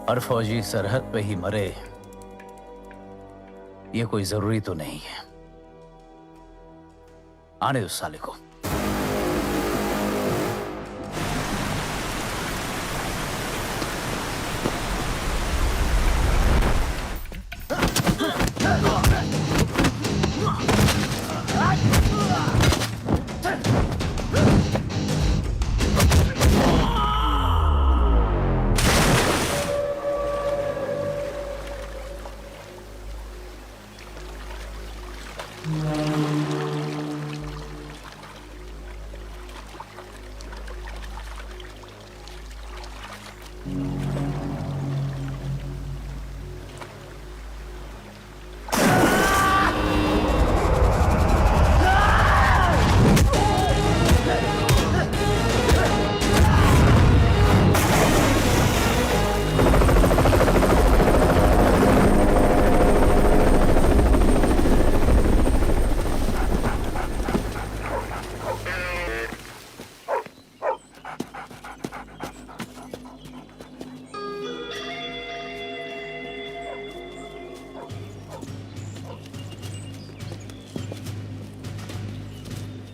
हर फौजी सरहद पे ही मरे, ये कोई जरूरी तो नहीं है। आने दो साले को।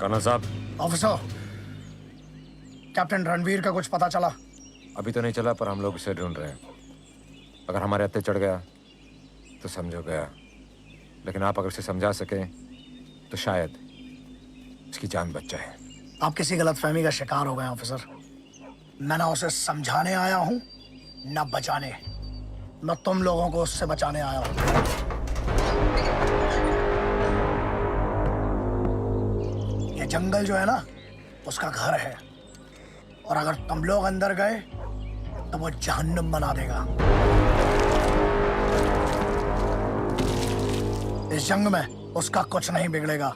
कर्नल साहब। ऑफिसर, कैप्टन रणवीर का कुछ पता चला? अभी तो नहीं चला, पर हम लोग उसे ढूंढ रहे हैं। अगर हमारे हत्थे चढ़ गया तो समझो गया, लेकिन आप अगर उसे समझा सके तो शायद उसकी जान बच जाए। आप किसी गलतफहमी का शिकार हो गए ऑफिसर। मैं ना उसे समझाने आया हूँ ना बचाने। मैं तुम लोगों को उससे बचाने आया हूँ। ये जंगल जो है ना, उसका घर है, और अगर तुम लोग अंदर गए तो वो जहन्नुम बना देगा। इस जंग में उसका कुछ नहीं बिगड़ेगा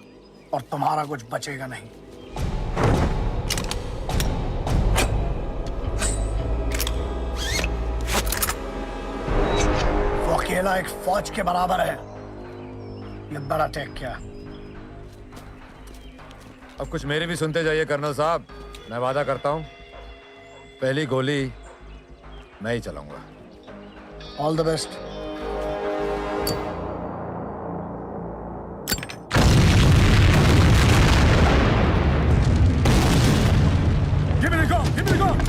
और तुम्हारा कुछ बचेगा नहीं। अकेला एक फौज के बराबर है। ये बड़ा टेक क्या? अब कुछ मेरी भी सुनते जाइए कर्नल साहब। मैं वादा करता हूं पहली गोली मैं ही चलाऊंगा। All the best. Give me the gun! Give me the gun!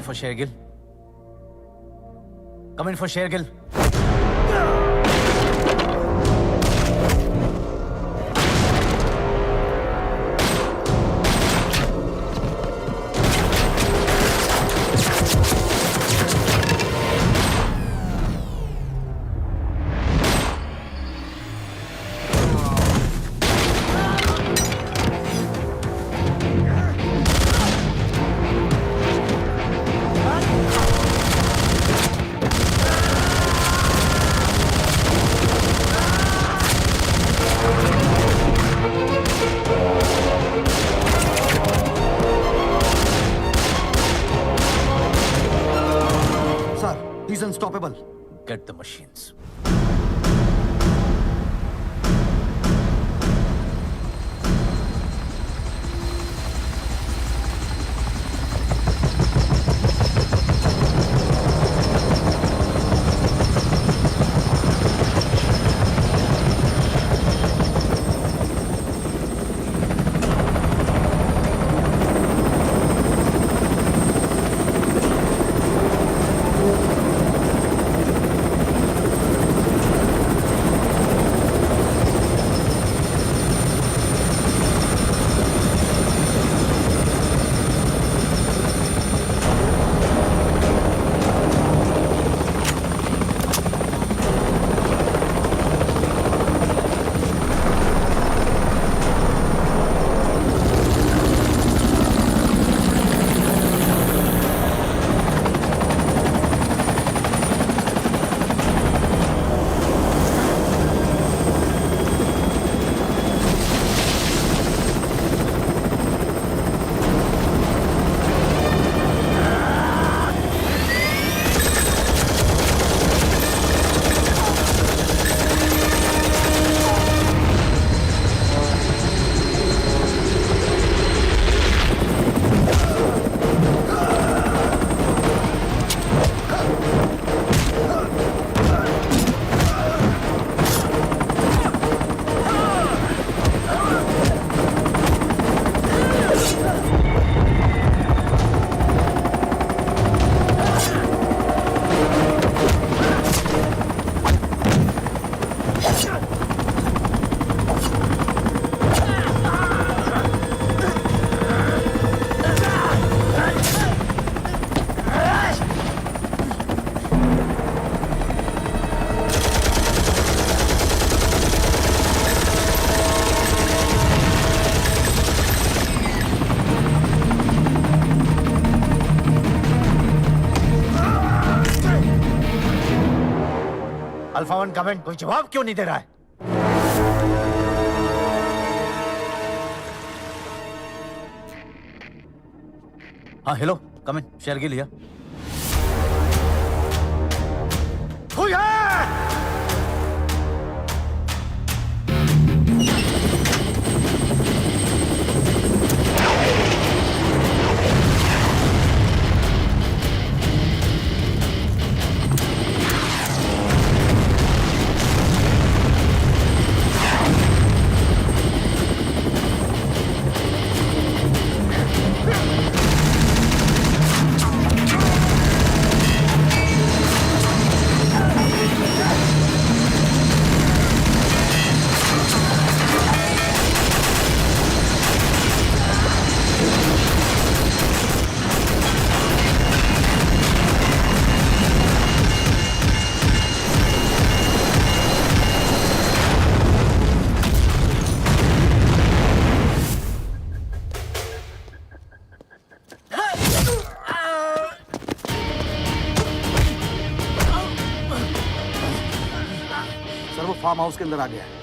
for Shergill. Come in for Shergill. He's unstoppable. Get the machines. Alpha one comment कोई जवाब क्यों नहीं दे रहा है? हाँ हेलो, कमेंट शेयर के लिया। सर वो फार्म हाउस के अंदर आ गया है।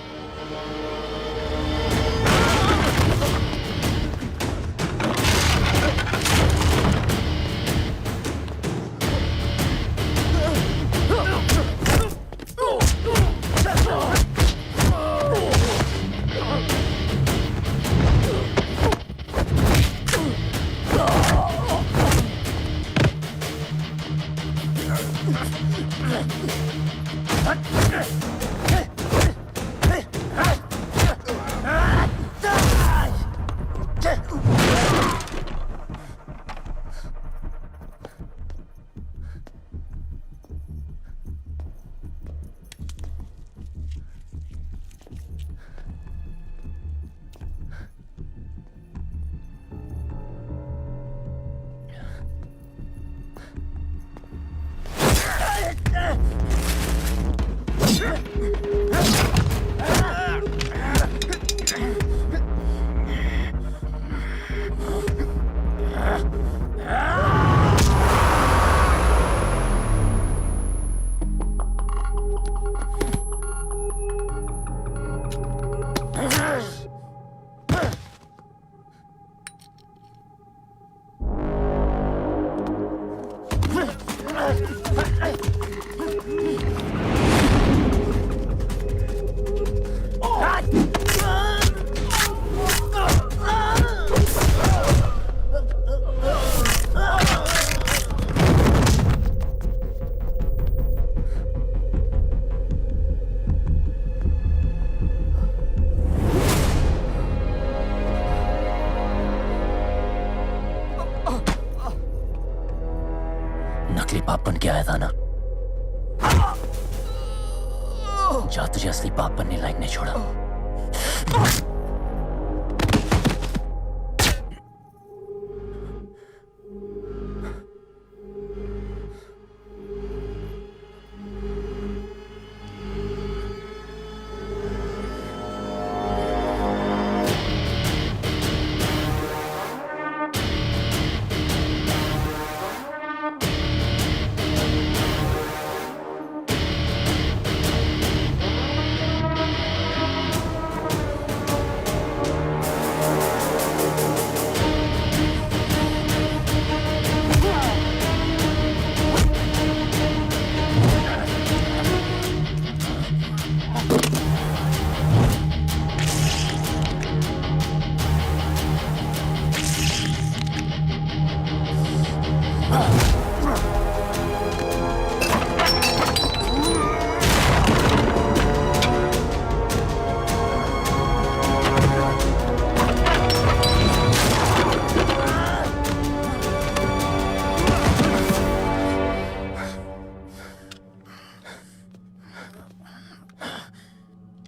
नकली बाप बन के आया था ना, जा तुझे असली बाप बनने लायक नहीं छोड़ा।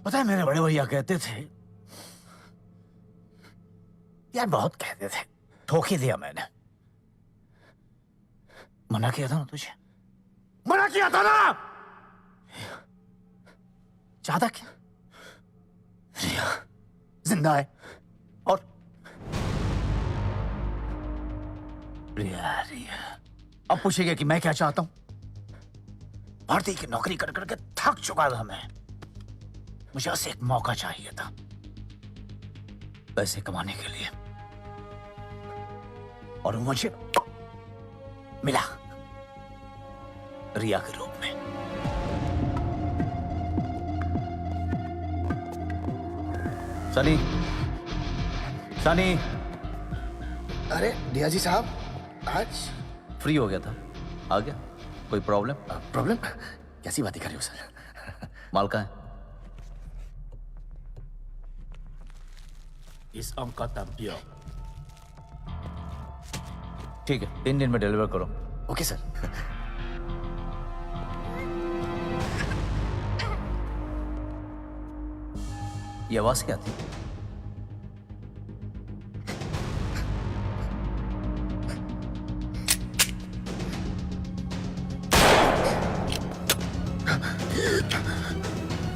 पता है मेरे बड़े भैया कहते थे यार, बहुत कहते थे, ठोक ही दिया मैंने। मना किया था ना तुझे, मना किया था ना। चाहता क्या रिया जिंदा है और रिया अब पूछेगा कि मैं क्या चाहता हूं। भारती की नौकरी कर करके थक चुका था मैं। मुझे बस एक मौका चाहिए था पैसे कमाने के लिए, और मुझे मिला रिया के रूप में। सनी, सनी। अरे रिया जी साहब, आज फ्री हो गया था, आ गया। कोई प्रॉब्लम? प्रॉब्लम? कैसी बातें कर रहे हो सर? माल कहाँ है? इस अंक का तंबियो। ठीक है, 3 दिन में डिलीवर करो। Okay sir. ये आवाज क्या थी?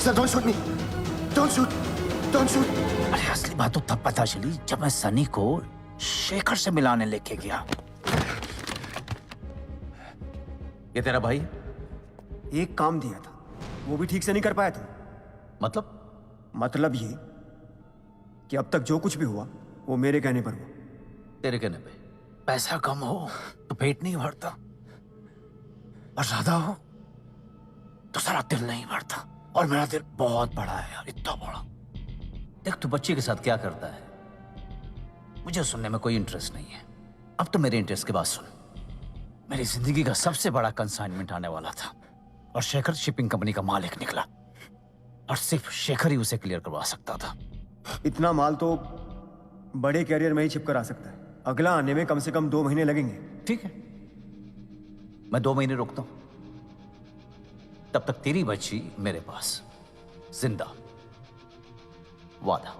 Sir don't shoot me, don't shoot, don't shoot. अरे असली बात तो तब पता चली जब मैं सनी को शेखर से मिलाने लेके गया। ये तेरा भाई? एक काम दिया था, वो भी ठीक से नहीं कर पाया था। मतलब? मतलब ये कि अब तक जो कुछ भी हुआ वो मेरे कहने पर हुआ। तेरे कहने पे? पैसा कम हो तो पेट नहीं भरता, और ज्यादा हो तो सारा दिल नहीं भरता। और मेरा दिल बहुत बड़ा है यार, इतना बड़ा। देख, तू बच्चे के साथ क्या करता है मुझे सुनने में कोई इंटरेस्ट नहीं है। अब तो मेरे इंटरेस्ट की बात सुन। मेरी जिंदगी का सबसे बड़ा कंसाइनमेंट आने वाला था, और शेखर शिपिंग कंपनी का मालिक निकला, और सिर्फ शेखर ही उसे क्लियर करवा सकता था। इतना माल तो बड़े कैरियर में ही छिप कर आ सकता है। अगला आने में कम से कम 2 महीने लगेंगे। ठीक है, मैं 2 महीने रुकता हूं। तब तक तेरी बच्ची मेरे पास जिंदा। वादा,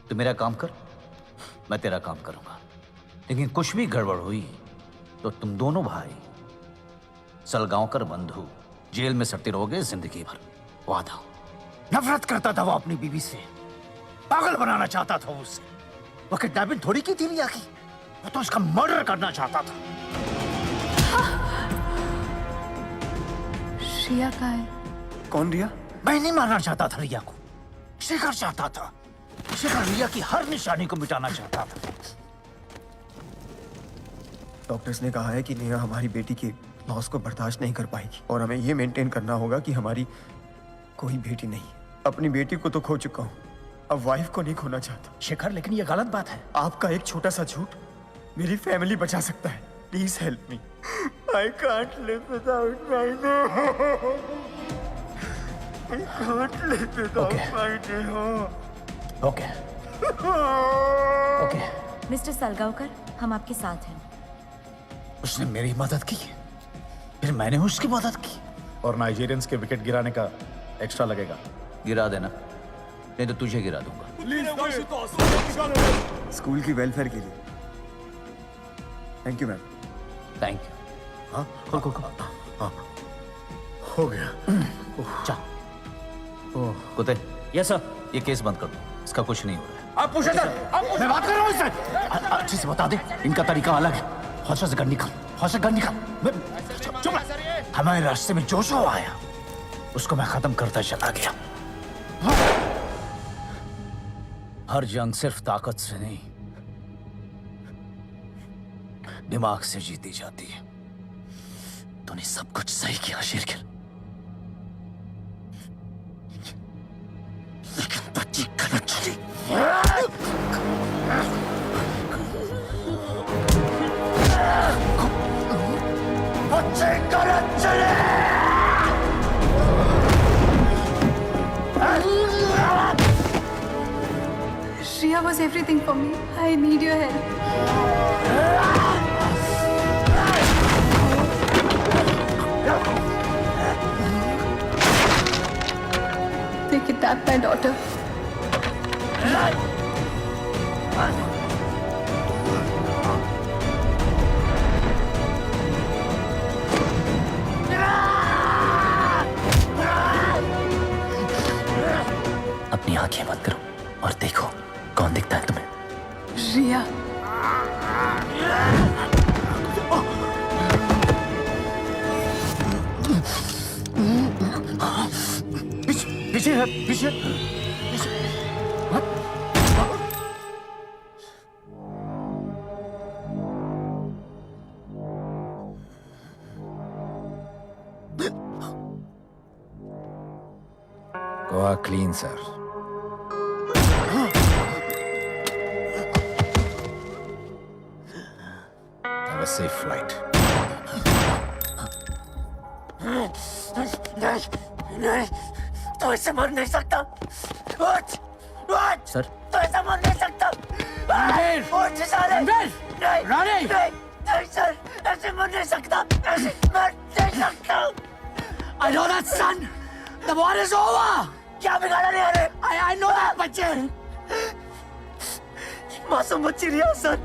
तू मेरा काम कर, मैं तेरा काम करूंगा। लेकिन कुछ भी गड़बड़ हुई तो तुम दोनों भाई सलगांवकर बंधु जेल में सड़ते रहोगे जिंदगी भर। वादा। नफरत करता था वो अपनी बीवी से, पागल बनाना चाहता था उससे। वो किडनैपिंग थोड़ी की थी रिया की, वो तो उसका मर्डर करना चाहता था। रिया कहाँ है? कौन रिया? मैं नहीं मारना चाहता था रिया को, शेखर चाहता था। शेखर रिया की हर निशानी को मिटाना चाहता था। डॉक्टर्स ने कहा है कि नेहा हमारी बेटी के लॉस को बर्दाश्त नहीं कर पाएगी, और हमें ये मेंटेन करना होगा कि हमारी कोई बेटी नहीं। अपनी बेटी को तो खो चुका हूँ, अब वाइफ को नहीं खोना चाहता। शेखर, लेकिन ये गलत बात है। आपका एक छोटा सा झूठ मेरी फैमिली बचा सकता है। Please help me. I can't live without my Neha. I can't live without my Neha. Okay okay. Mister Salgaonkar, हम आपके साथ हैं। उसने मेरी मदद की, फिर मैंने उसकी मदद की। और नाइजीरियंस के विकेट गिराने का एक्स्ट्रा लगेगा। गिरा देना, नहीं तो तुझे गिरा दूंगा। स्कूल की वेलफेयर के लिए। Thank you ma'am. Thank you. हाँ, खोल खोल खोल। हाँ, हो गया। जा। कुत्ते। Yes sir. ये केस बंद कर दो, इसका कुछ नहीं हो रहा है। आप पूछे सर, आप पूछे। मैं बात कर रहा हूँ इससे। अच्छे से बता दे, इनका तरीका अलग है। हौसले से गन निकाल, हौसले से गन निकाल। चुप रह। हमारे रास्ते में जो जो आया उसको मैं खत्म करता चला गया। हर जंग सिर्फ ताकत से नहीं, दिमाग से जीती जाती है। तूने सब कुछ सही किया शेरगिल, लेकिन बच्ची गलत चली। बच्चे गलत चले। Shriya was everything for me. I need your help. They kidnapped my daughter. अपनी आंखें बंद करो और देखो कौन दिखता है तुम्हें। रिया। है पीछे। Goa clean, sir. Have a safe flight. नहीं, तो ऐसे मर नहीं सकता। उठ, उठ। सर। तो ऐसे मर नहीं सकता। उठ साले। नहीं, नहीं सर, ऐसे मर नहीं सकता। ऐसे मर नहीं सकता। I know that son. The war is over. क्या बिगाड़ा नहीं अरे? I know that बच्चे। मासूम बच्ची रिया सर।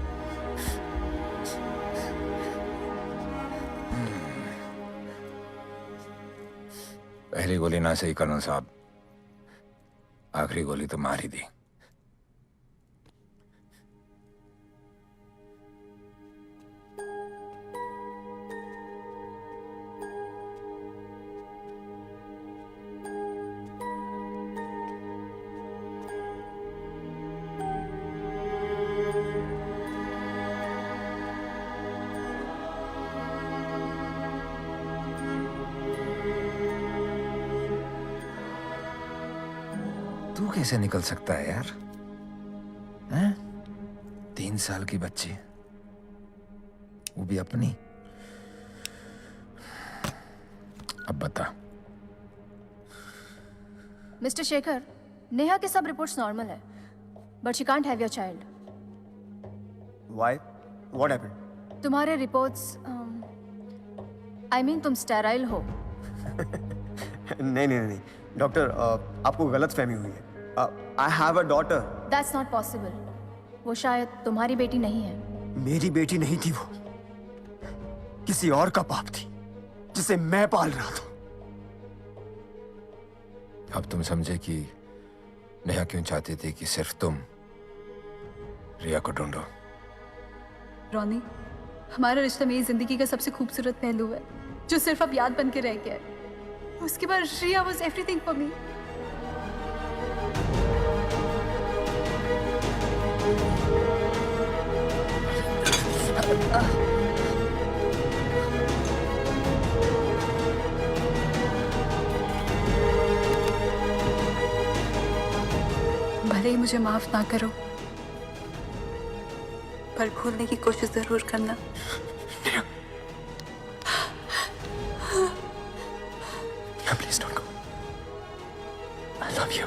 पहली गोली ना सही कर्नल साहब, आखिरी गोली तो मार ही दी। तू कैसे निकल सकता है यार? हैं? 3 साल की बच्ची, वो भी अपनी। अब बता। मिस्टर शेखर, नेहा के सब रिपोर्ट्स नॉर्मल है, but she can't have your child. Why? What happened? तुम्हारे रिपोर्ट्स आई मीन तुम स्टेराइल हो। नहीं नहीं नहीं डॉक्टर, आपको गलत फहमी हुई है। I have a daughter. That's not possible. वो शायद तुम्हारी बेटी नहीं है। मेरी बेटी नहीं थी वो, किसी और का पाप थी जिसे मैं पाल रहा था। अब तुम समझे कि नेहा क्यों चाहती थी कि सिर्फ तुम रिया को ढूंढो। रोनी, हमारा रिश्ता मेरी जिंदगी का सबसे खूबसूरत पहलू है, जो सिर्फ अब याद बन के रह गया है। उसके बाद रिया वाज एवरीथिंग फॉर मी। भले ही मुझे माफ ना करो, पर भूलने की कोशिश जरूर करना। Please don't go. I love you.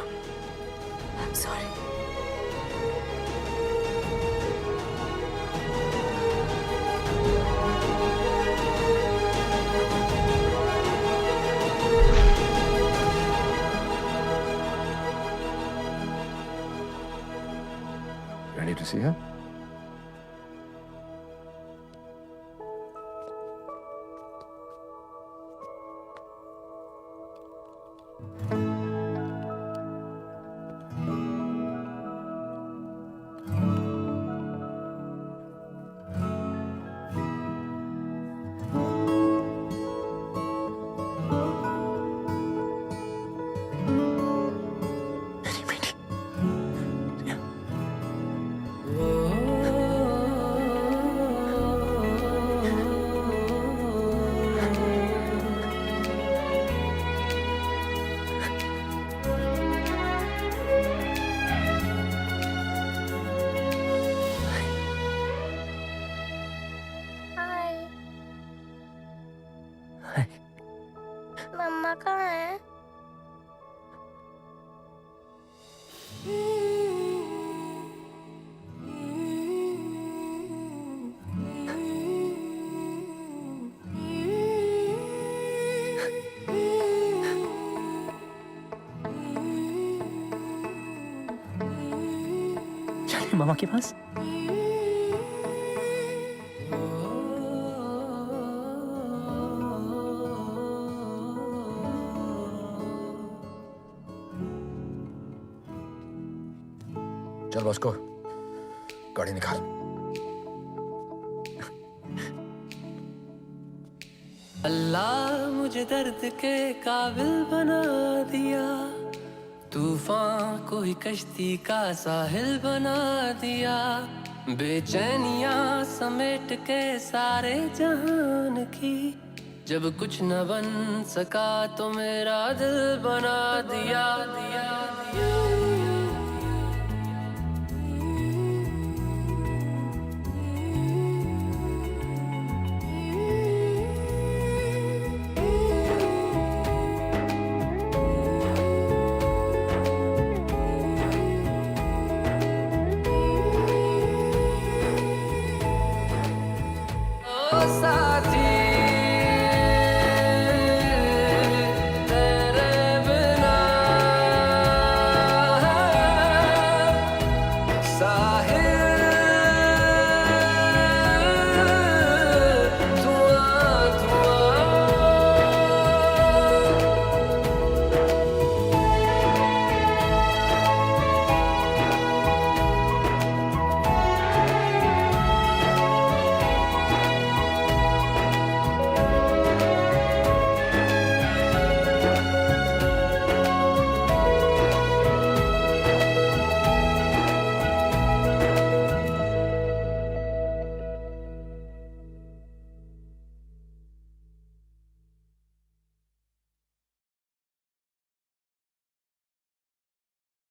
I'm sorry. Ready to see her? मम्मा कहाँ है? चलिए मामा के पास। चल बॉस्को, गाड़ी निकाल। अल्लाह मुझे दर्द के काबिल बना दिया, तूफान को ही कश्ती का साहिल बना दिया, बेचैनियां समेट के सारे जहान की, जब कुछ न बन सका तो मेरा दिल बना दिया, दिया, दिया। साथी